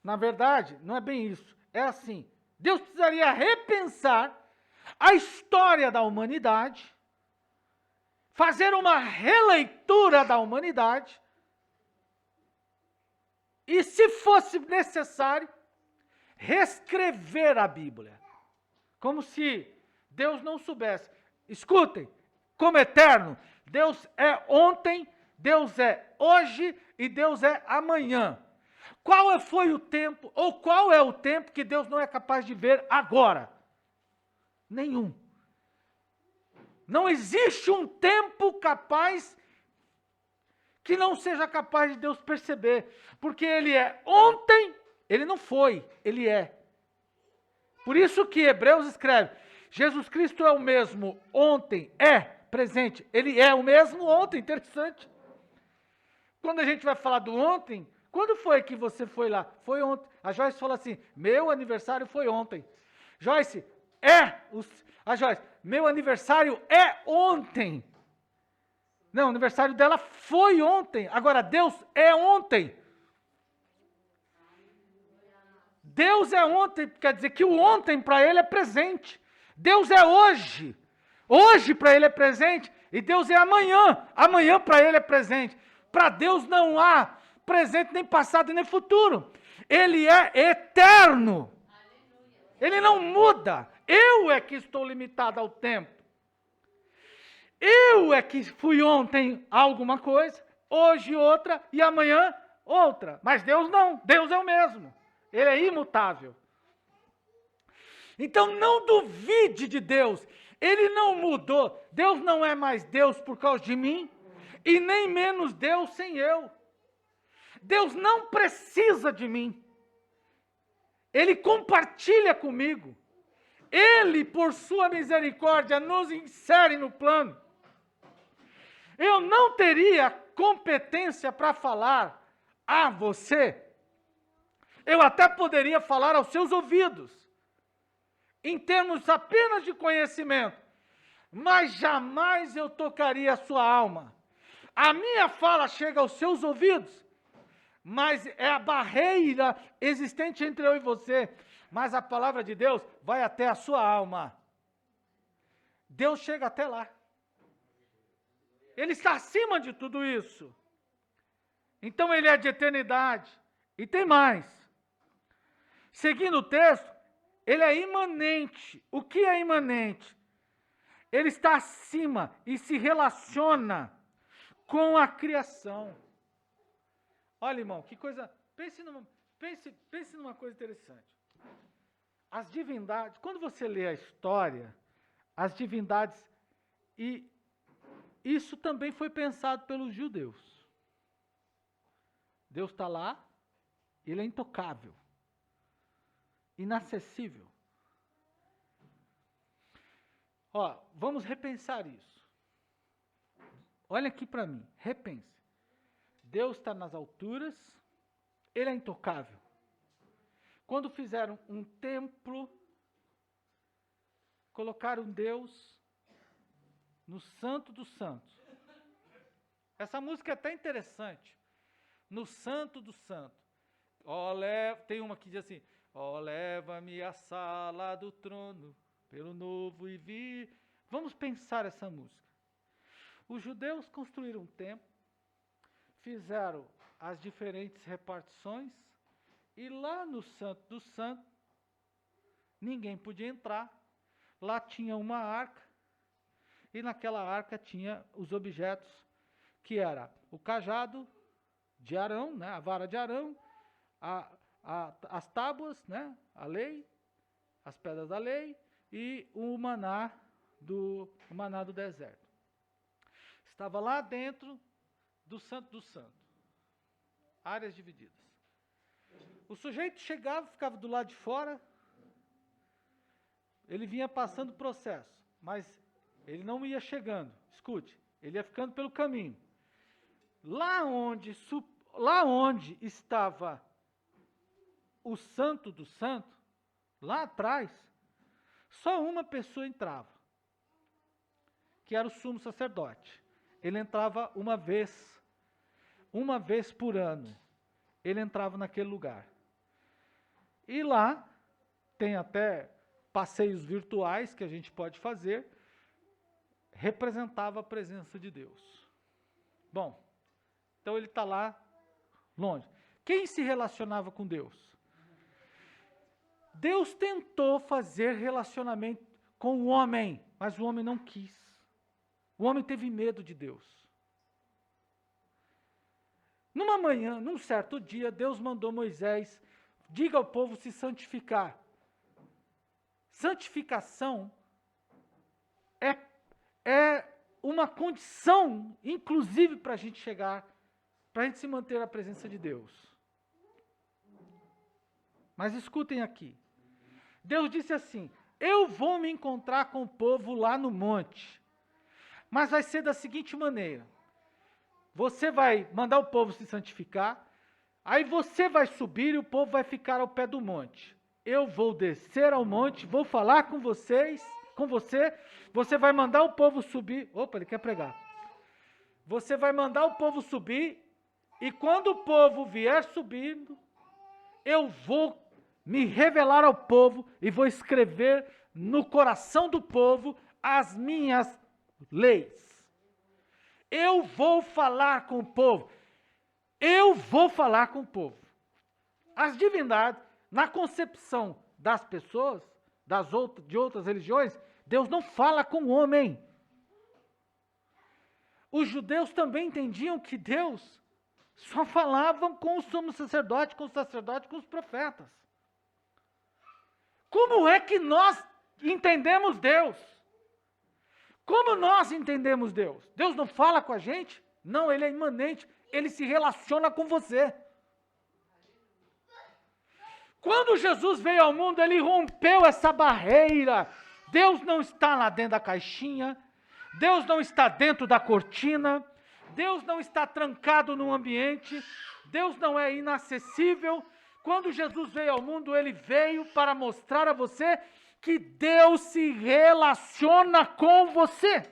Na verdade, não é bem isso, é assim, Deus precisaria repensar a história da humanidade, fazer uma releitura da humanidade, e se fosse necessário, reescrever a Bíblia. Como se Deus não soubesse. Escutem, como eterno, Deus é ontem, Deus é hoje e Deus é amanhã. Qual foi o tempo, ou qual é o tempo que Deus não é capaz de ver agora? Nenhum. Não existe um tempo capaz que não seja capaz de Deus perceber. Porque Ele é ontem, Ele não foi, Ele é. Por isso que Hebreus escreve, Jesus Cristo é o mesmo ontem, presente. Ele é o mesmo ontem, interessante. Quando a gente vai falar do ontem, quando foi que você foi lá? Foi ontem. A Joyce falou assim, meu aniversário foi ontem. Joyce, a Joyce, meu aniversário é ontem. Não, o aniversário dela foi ontem. Agora, Deus é ontem. Deus é ontem, quer dizer que o ontem para ele é presente. Deus é hoje. Hoje para ele é presente. E Deus é amanhã. Amanhã para ele é presente. Para Deus não há presente, nem passado, nem futuro. Ele é eterno. Ele não muda. Eu é que estou limitado ao tempo. Eu é que fui ontem alguma coisa, hoje outra e amanhã outra. Mas Deus não. Deus é o mesmo. Ele é imutável. Então não duvide de Deus. Ele não mudou. Deus não é mais Deus por causa de mim. E nem menos Deus sem eu. Deus não precisa de mim. Ele compartilha comigo. Ele, por sua misericórdia, nos insere no plano. Eu não teria competência para falar a você. Eu até poderia falar aos seus ouvidos, em termos apenas de conhecimento, mas jamais eu tocaria a sua alma. A minha fala chega aos seus ouvidos, mas é a barreira existente entre eu e você. Mas a palavra de Deus vai até a sua alma. Deus chega até lá. Ele está acima de tudo isso. Então ele é de eternidade. E tem mais. Seguindo o texto, ele é imanente. O que é imanente? Ele está acima e se relaciona com a criação. Olha, irmão, que coisa... Pense numa coisa interessante. As divindades, quando você lê a história, as divindades, e isso também foi pensado pelos judeus. Deus está lá, ele é intocável, inacessível. Ó, vamos repensar isso. Olha aqui para mim, repense. Deus está nas alturas, ele é intocável. Quando fizeram um templo, colocaram Deus no Santo dos Santos. Essa música é até interessante. No Santo dos Santos. Tem uma que diz assim, leva-me à sala do trono, pelo novo e vi. Vamos pensar essa música. Os judeus construíram um templo, fizeram as diferentes repartições, e lá no Santo dos Santos, ninguém podia entrar. Lá tinha uma arca, e naquela arca tinha os objetos, que era o cajado de Arão, né, a vara de Arão, as tábuas, né, a lei, as pedras da lei, e o maná do deserto. Estava lá dentro do Santo dos Santos. Áreas divididas. O sujeito chegava, ficava do lado de fora, ele vinha passando o processo, mas ele não ia chegando. Escute, ele ia ficando pelo caminho. Lá onde estava o Santo do Santo, lá atrás, só uma pessoa entrava, que era o sumo sacerdote. Ele entrava uma vez por ano, ele entrava naquele lugar. E lá tem até passeios virtuais que a gente pode fazer, representava a presença de Deus. Bom, então ele está lá longe. Quem se relacionava com Deus? Deus tentou fazer relacionamento com o homem, mas o homem não quis. O homem teve medo de Deus. Numa manhã, num certo dia, Deus mandou Moisés, diga ao povo se santificar. Santificação é uma condição, inclusive, para a gente chegar, para a gente se manter na presença de Deus. Mas escutem aqui. Deus disse assim, eu vou me encontrar com o povo lá no monte, mas vai ser da seguinte maneira, você vai mandar o povo se santificar, aí você vai subir e o povo vai ficar ao pé do monte. Eu vou descer ao monte, vou falar com vocês, com você vai mandar o povo subir. Opa, ele quer pregar. Você vai mandar o povo subir, e quando o povo vier subindo, eu vou me revelar ao povo e vou escrever no coração do povo as minhas leis. Eu vou falar com o povo. Eu vou falar com o povo. As divindades, na concepção das pessoas, de outras religiões, Deus não fala com o homem. Os judeus também entendiam que Deus só falava com o sumo sacerdote, com os profetas. Como é que nós entendemos Deus? Como nós entendemos Deus? Deus não fala com a gente? Não, ele é imanente, ele se relaciona com você. Quando Jesus veio ao mundo, ele rompeu essa barreira. Deus não está lá dentro da caixinha, Deus não está dentro da cortina, Deus não está trancado num ambiente, Deus não é inacessível. Quando Jesus veio ao mundo, ele veio para mostrar a você que Deus se relaciona com você.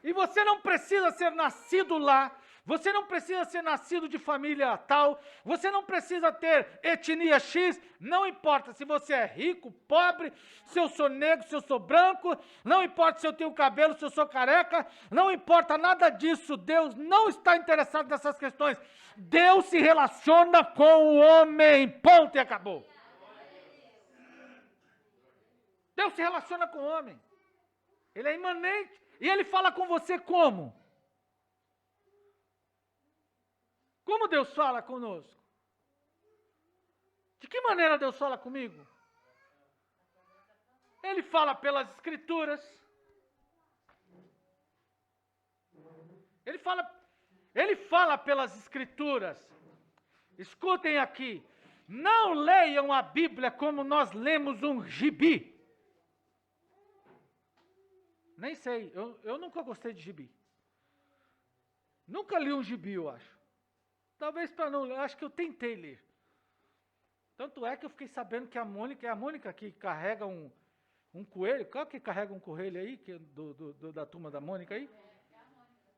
E você não precisa ser nascido lá, você não precisa ser nascido de família tal, você não precisa ter etnia X, não importa se você é rico, pobre, se eu sou negro, se eu sou branco, não importa se eu tenho cabelo, se eu sou careca, não importa nada disso, Deus não está interessado nessas questões. Deus se relaciona com o homem, ponto e acabou. Deus se relaciona com o homem, ele é imanente, e ele fala com você como? Como Deus fala conosco? De que maneira Deus fala comigo? Ele fala pelas Escrituras. Ele fala pelas Escrituras. Escutem aqui. Não leiam a Bíblia como nós lemos um gibi. Nem sei, eu nunca gostei de gibi. Nunca li um gibi, eu acho. Talvez para não ler, acho que eu tentei ler. Tanto é que eu fiquei sabendo que a Mônica que carrega um coelho. Qual que carrega um coelho aí, que, da turma da Mônica aí?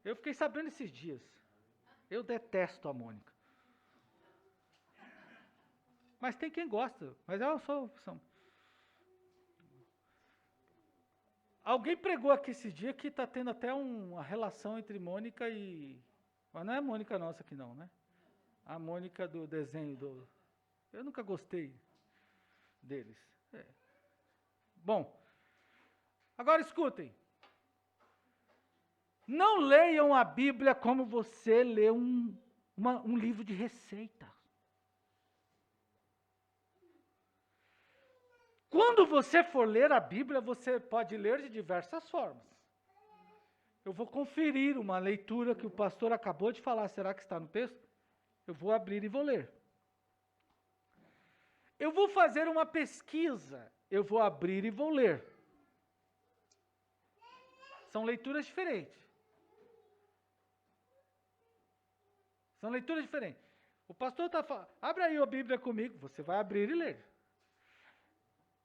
Eu fiquei sabendo esses dias. Eu detesto a Mônica. Mas tem quem gosta, mas eu sou... Alguém pregou aqui esse dia que está tendo até uma relação entre Mônica e... Mas não é a Mônica nossa aqui não, né? A Mônica do desenho do... Eu nunca gostei deles. É. Bom, agora escutem. Não leiam a Bíblia como você lê um livro de receita. Quando você for ler a Bíblia, você pode ler de diversas formas. Eu vou conferir uma leitura que o pastor acabou de falar. Será que está no texto? Eu vou abrir e vou ler. Eu vou fazer uma pesquisa. Eu vou abrir e vou ler. São leituras diferentes. São leituras diferentes. O pastor está falando, abre aí a Bíblia comigo. Você vai abrir e ler.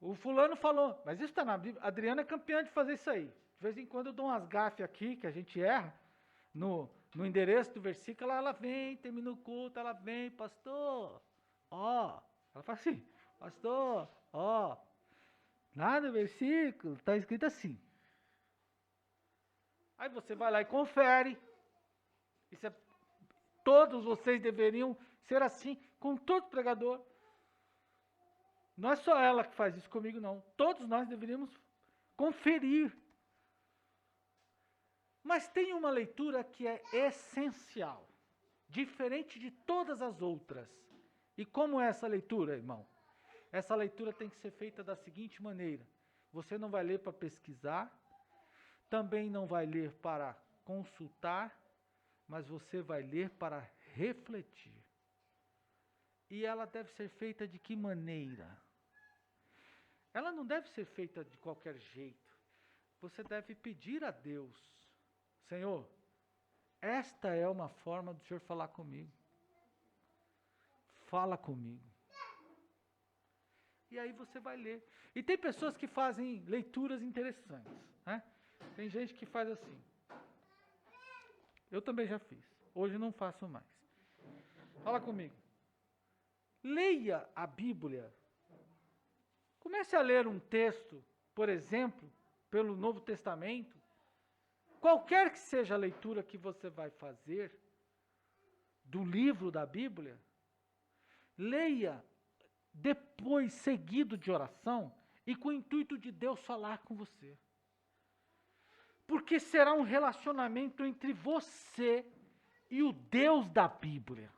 O fulano falou, mas isso está na Bíblia. A Adriana é campeã de fazer isso aí. De vez em quando eu dou umas gafes aqui, que a gente erra, no endereço do versículo, ela vem, termina o culto, ela vem, pastor, ó. Ela fala assim, pastor, ó. Lá no versículo está escrito assim. Aí você vai lá e confere. Isso é, todos vocês deveriam ser assim, com todo pregador. Não é só ela que faz isso comigo, não. Todos nós deveríamos conferir. Mas tem uma leitura que é essencial, diferente de todas as outras. E como é essa leitura, irmão? Essa leitura tem que ser feita da seguinte maneira: você não vai ler para pesquisar, também não vai ler para consultar, mas você vai ler para refletir. E ela deve ser feita de que maneira? Ela não deve ser feita de qualquer jeito. Você deve pedir a Deus: Senhor, esta é uma forma do Senhor falar comigo. Fala comigo. E aí você vai ler. E tem pessoas que fazem leituras interessantes, né? Tem gente que faz assim. Eu também já fiz. Hoje não faço mais. Fala comigo. Leia a Bíblia. Comece a ler um texto, por exemplo, pelo Novo Testamento. Qualquer que seja a leitura que você vai fazer do livro da Bíblia, leia depois, seguido de oração, e com o intuito de Deus falar com você. Porque será um relacionamento entre você e o Deus da Bíblia.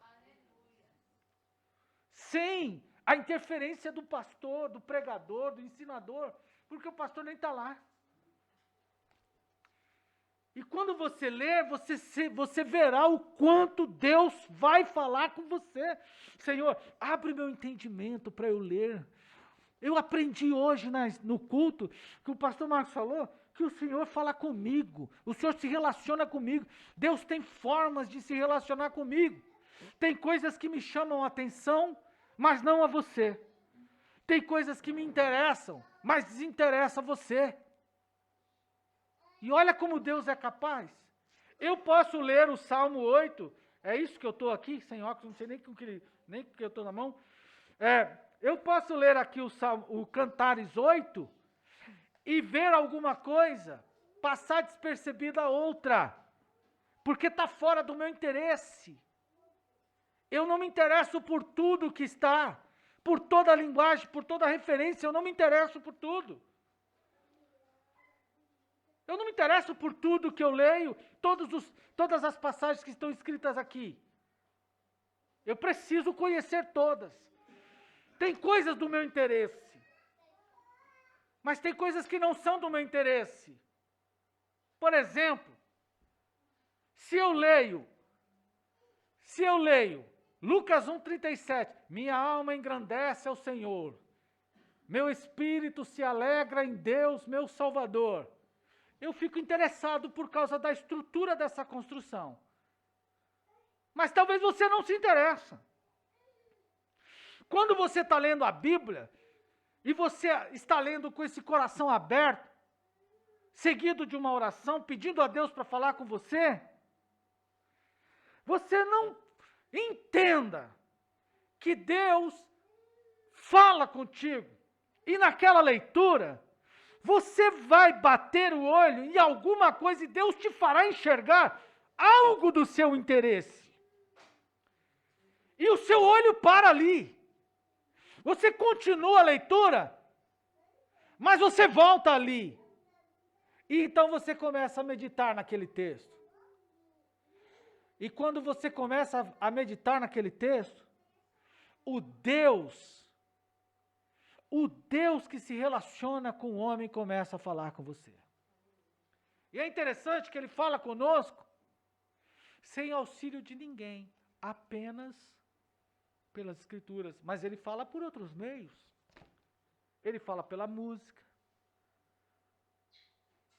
Sem a interferência do pastor, do pregador, do ensinador, porque o pastor nem está lá. E quando você ler, você verá o quanto Deus vai falar com você. Senhor, abre meu entendimento para eu ler. Eu aprendi hoje no culto, que o pastor Marcos falou, que o Senhor fala comigo, o Senhor se relaciona comigo. Deus tem formas de se relacionar comigo. Tem coisas que me chamam a atenção, mas não a você. Tem coisas que me interessam, mas desinteressa você. E olha como Deus é capaz. Eu posso ler o Salmo 8, é isso que eu estou aqui, sem óculos, não sei nem que eu estou na mão. Eu posso ler aqui o Cantares 8 e ver alguma coisa, passar despercebida a outra, porque está fora do meu interesse. Eu não me interesso por tudo que está, por toda a linguagem, por toda a referência, eu não me interesso por tudo. Eu não me interesso por tudo que eu leio, todas as passagens que estão escritas aqui. Eu preciso conhecer todas. Tem coisas do meu interesse, mas tem coisas que não são do meu interesse. Por exemplo, se eu leio Lucas 1,37, minha alma engrandece ao Senhor, meu espírito se alegra em Deus, meu Salvador. Eu fico interessado por causa da estrutura dessa construção. Mas talvez você não se interessa. Quando você está lendo a Bíblia, e você está lendo com esse coração aberto, seguido de uma oração, pedindo a Deus para falar com você, você não entenda que Deus fala contigo. E naquela leitura, você vai bater o olho em alguma coisa e Deus te fará enxergar algo do seu interesse. E o seu olho para ali. Você continua a leitura, mas você volta ali. E então você começa a meditar naquele texto. E quando você começa a meditar naquele texto, o Deus que se relaciona com o homem começa a falar com você. E é interessante que ele fala conosco sem auxílio de ninguém, apenas pelas escrituras. Mas ele fala por outros meios. Ele fala pela música.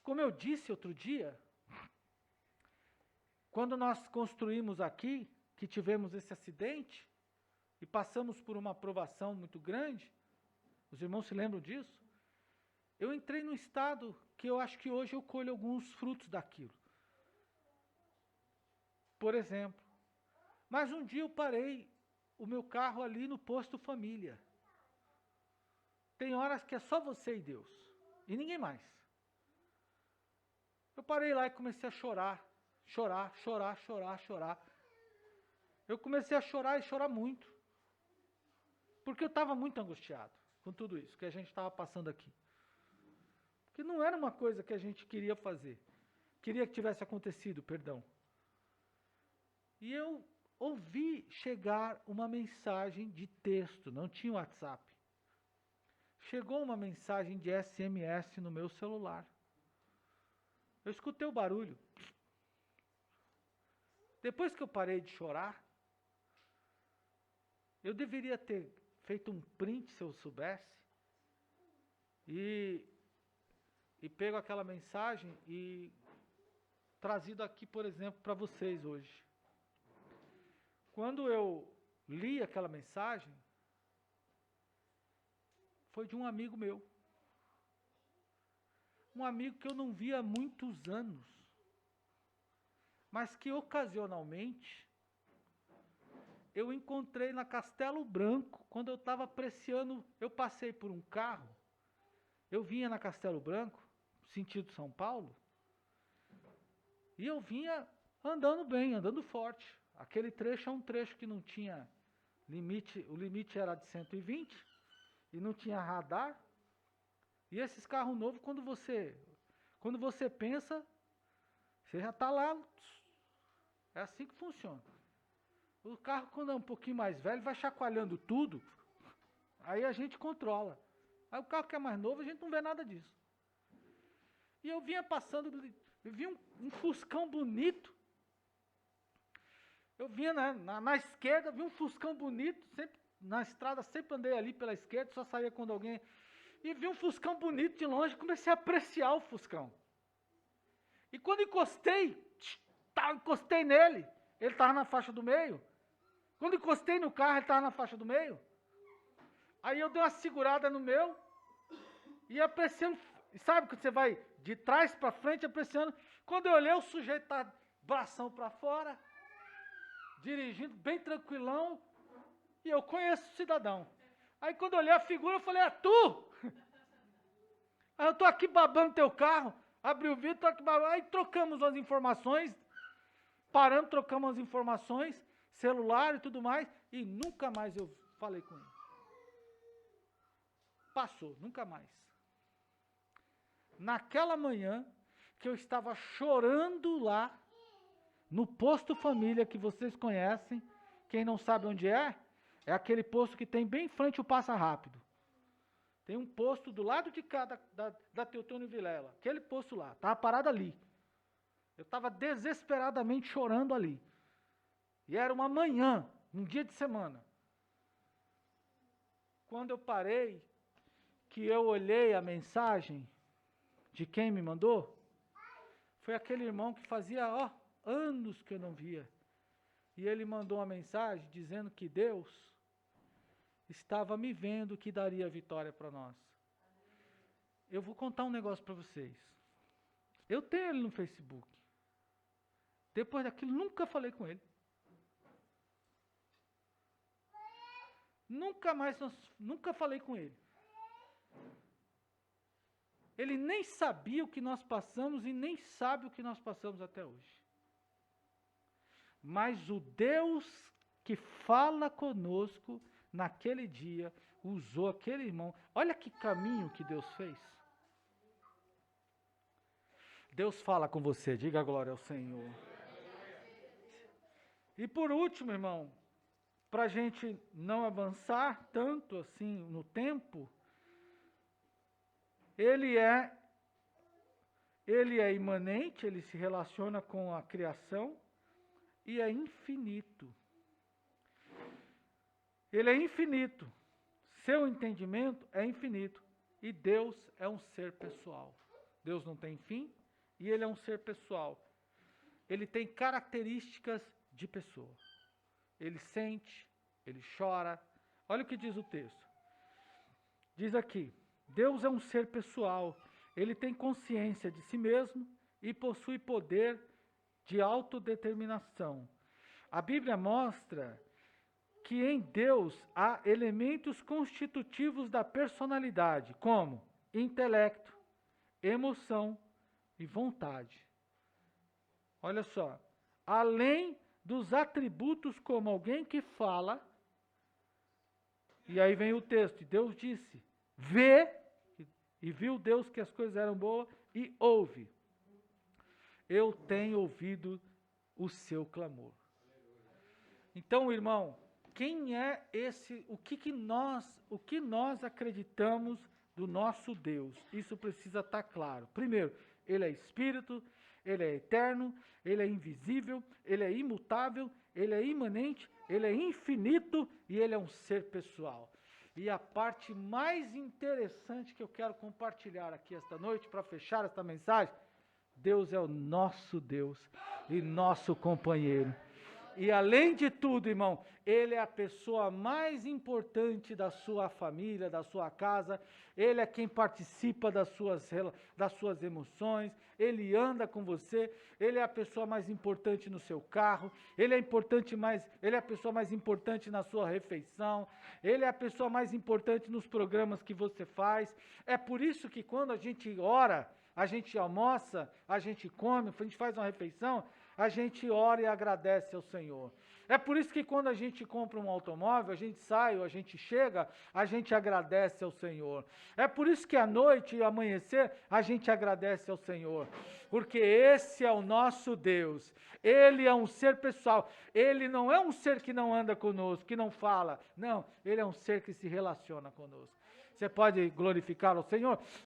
Como eu disse outro dia, quando nós construímos aqui, que tivemos esse acidente, e passamos por uma provação muito grande, os irmãos se lembram disso? Eu entrei num estado que eu acho que hoje eu colho alguns frutos daquilo. Por exemplo, mas um dia eu parei o meu carro ali no posto família. Tem horas que é só você e Deus, e ninguém mais. Eu parei lá e comecei a chorar. Eu comecei a chorar e chorar muito. Porque eu estava muito angustiado com tudo isso que a gente estava passando aqui. Porque não era uma coisa que a gente queria fazer. queria que tivesse acontecido, perdão. E eu ouvi chegar uma mensagem de texto, não tinha WhatsApp. Chegou uma mensagem de SMS no meu celular. Eu escutei o barulho. Depois que eu parei de chorar, eu deveria ter feito um print, se eu soubesse, e pego aquela mensagem e trazido aqui, por exemplo, para vocês hoje. Quando eu li aquela mensagem, foi de um amigo meu. Um amigo que eu não via há muitos anos, mas que ocasionalmente eu encontrei na Castelo Branco, quando eu estava apreciando, eu passei por um carro, eu vinha na Castelo Branco, sentido São Paulo, e eu vinha andando bem, andando forte. Aquele trecho é um trecho que não tinha limite, o limite era de 120 e não tinha radar. E esses carros novos, quando você pensa, você já está lá. É assim que funciona. O carro, quando é um pouquinho mais velho, vai chacoalhando tudo, aí a gente controla. Aí o carro que é mais novo, a gente não vê nada disso. E eu vinha passando, eu vi um Fuscão bonito. Eu vinha na esquerda, vi um Fuscão bonito, sempre, na estrada sempre andei ali pela esquerda, só saía quando alguém... E vi um Fuscão bonito de longe, comecei a apreciar o Fuscão. E quando encostei nele, ele estava na faixa do meio. Quando encostei no carro, ele estava na faixa do meio. Aí eu dei uma segurada no meu, e apreciando, sabe quando você vai de trás para frente, apreciando. Quando eu olhei, o sujeito tá bração para fora, dirigindo bem tranquilão, e eu conheço o cidadão. Aí quando eu olhei a figura, eu falei, é tu? Aí eu tô aqui babando teu carro, abri o vidro, tô aqui babando. Aí trocamos as informações, paramos, trocamos as informações, celular e tudo mais, e nunca mais eu falei com ele. Passou, nunca mais. Naquela manhã, que eu estava chorando lá, no posto família que vocês conhecem, quem não sabe onde é aquele posto que tem bem em frente o Passa Rápido. Tem um posto do lado de cá da Teotônio Vilela, aquele posto lá, estava parado ali. Eu estava desesperadamente chorando ali. E era uma manhã, um dia de semana. Quando eu parei, que eu olhei a mensagem de quem me mandou, foi aquele irmão que fazia anos que eu não via. E ele mandou uma mensagem dizendo que Deus estava me vendo que daria vitória para nós. Eu vou contar um negócio para vocês. Eu tenho ele no Facebook. Depois daquilo, nunca falei com ele. Nunca falei com ele. Ele nem sabia o que nós passamos e nem sabe o que nós passamos até hoje. Mas o Deus que fala conosco naquele dia, usou aquele irmão. Olha que caminho que Deus fez. Deus fala com você, diga glória ao Senhor. E por último, irmão, para a gente não avançar tanto assim no tempo, ele é imanente, ele se relaciona com a criação e é infinito. Ele é infinito. Seu entendimento é infinito. E Deus é um ser pessoal. Deus não tem fim e ele é um ser pessoal. Ele tem características de pessoa. Ele sente, ele chora. Olha o que diz o texto. Diz aqui, Deus é um ser pessoal. Ele tem consciência de si mesmo e possui poder de autodeterminação. A Bíblia mostra que em Deus há elementos constitutivos da personalidade, como intelecto, emoção e vontade. Olha só, além dos atributos como alguém que fala, e aí vem o texto, Deus disse, vê, e viu Deus que as coisas eram boas, e ouve. eu tenho ouvido o seu clamor. Então, irmão, quem é esse, o que nós acreditamos do nosso Deus? Isso precisa estar claro. Primeiro, ele é espírito, ele é eterno, ele é invisível, ele é imutável, ele é imanente, ele é infinito e ele é um ser pessoal. E a parte mais interessante que eu quero compartilhar aqui esta noite, para fechar esta mensagem, Deus é o nosso Deus e nosso companheiro. E além de tudo, irmão, ele é a pessoa mais importante da sua família, da sua casa, ele é quem participa das suas emoções, ele anda com você, ele é a pessoa mais importante no seu carro, ele é a pessoa mais importante na sua refeição, ele é a pessoa mais importante nos programas que você faz. É por isso que quando a gente ora, a gente almoça, a gente come, a gente faz uma refeição, a gente ora e agradece ao Senhor. É por isso que quando a gente compra um automóvel, a gente sai, ou a gente chega, a gente agradece ao Senhor. É por isso que à noite e amanhecer, a gente agradece ao Senhor. Porque esse é o nosso Deus. Ele é um ser pessoal. Ele não é um ser que não anda conosco, que não fala. Não, ele é um ser que se relaciona conosco. Você pode glorificar ao Senhor?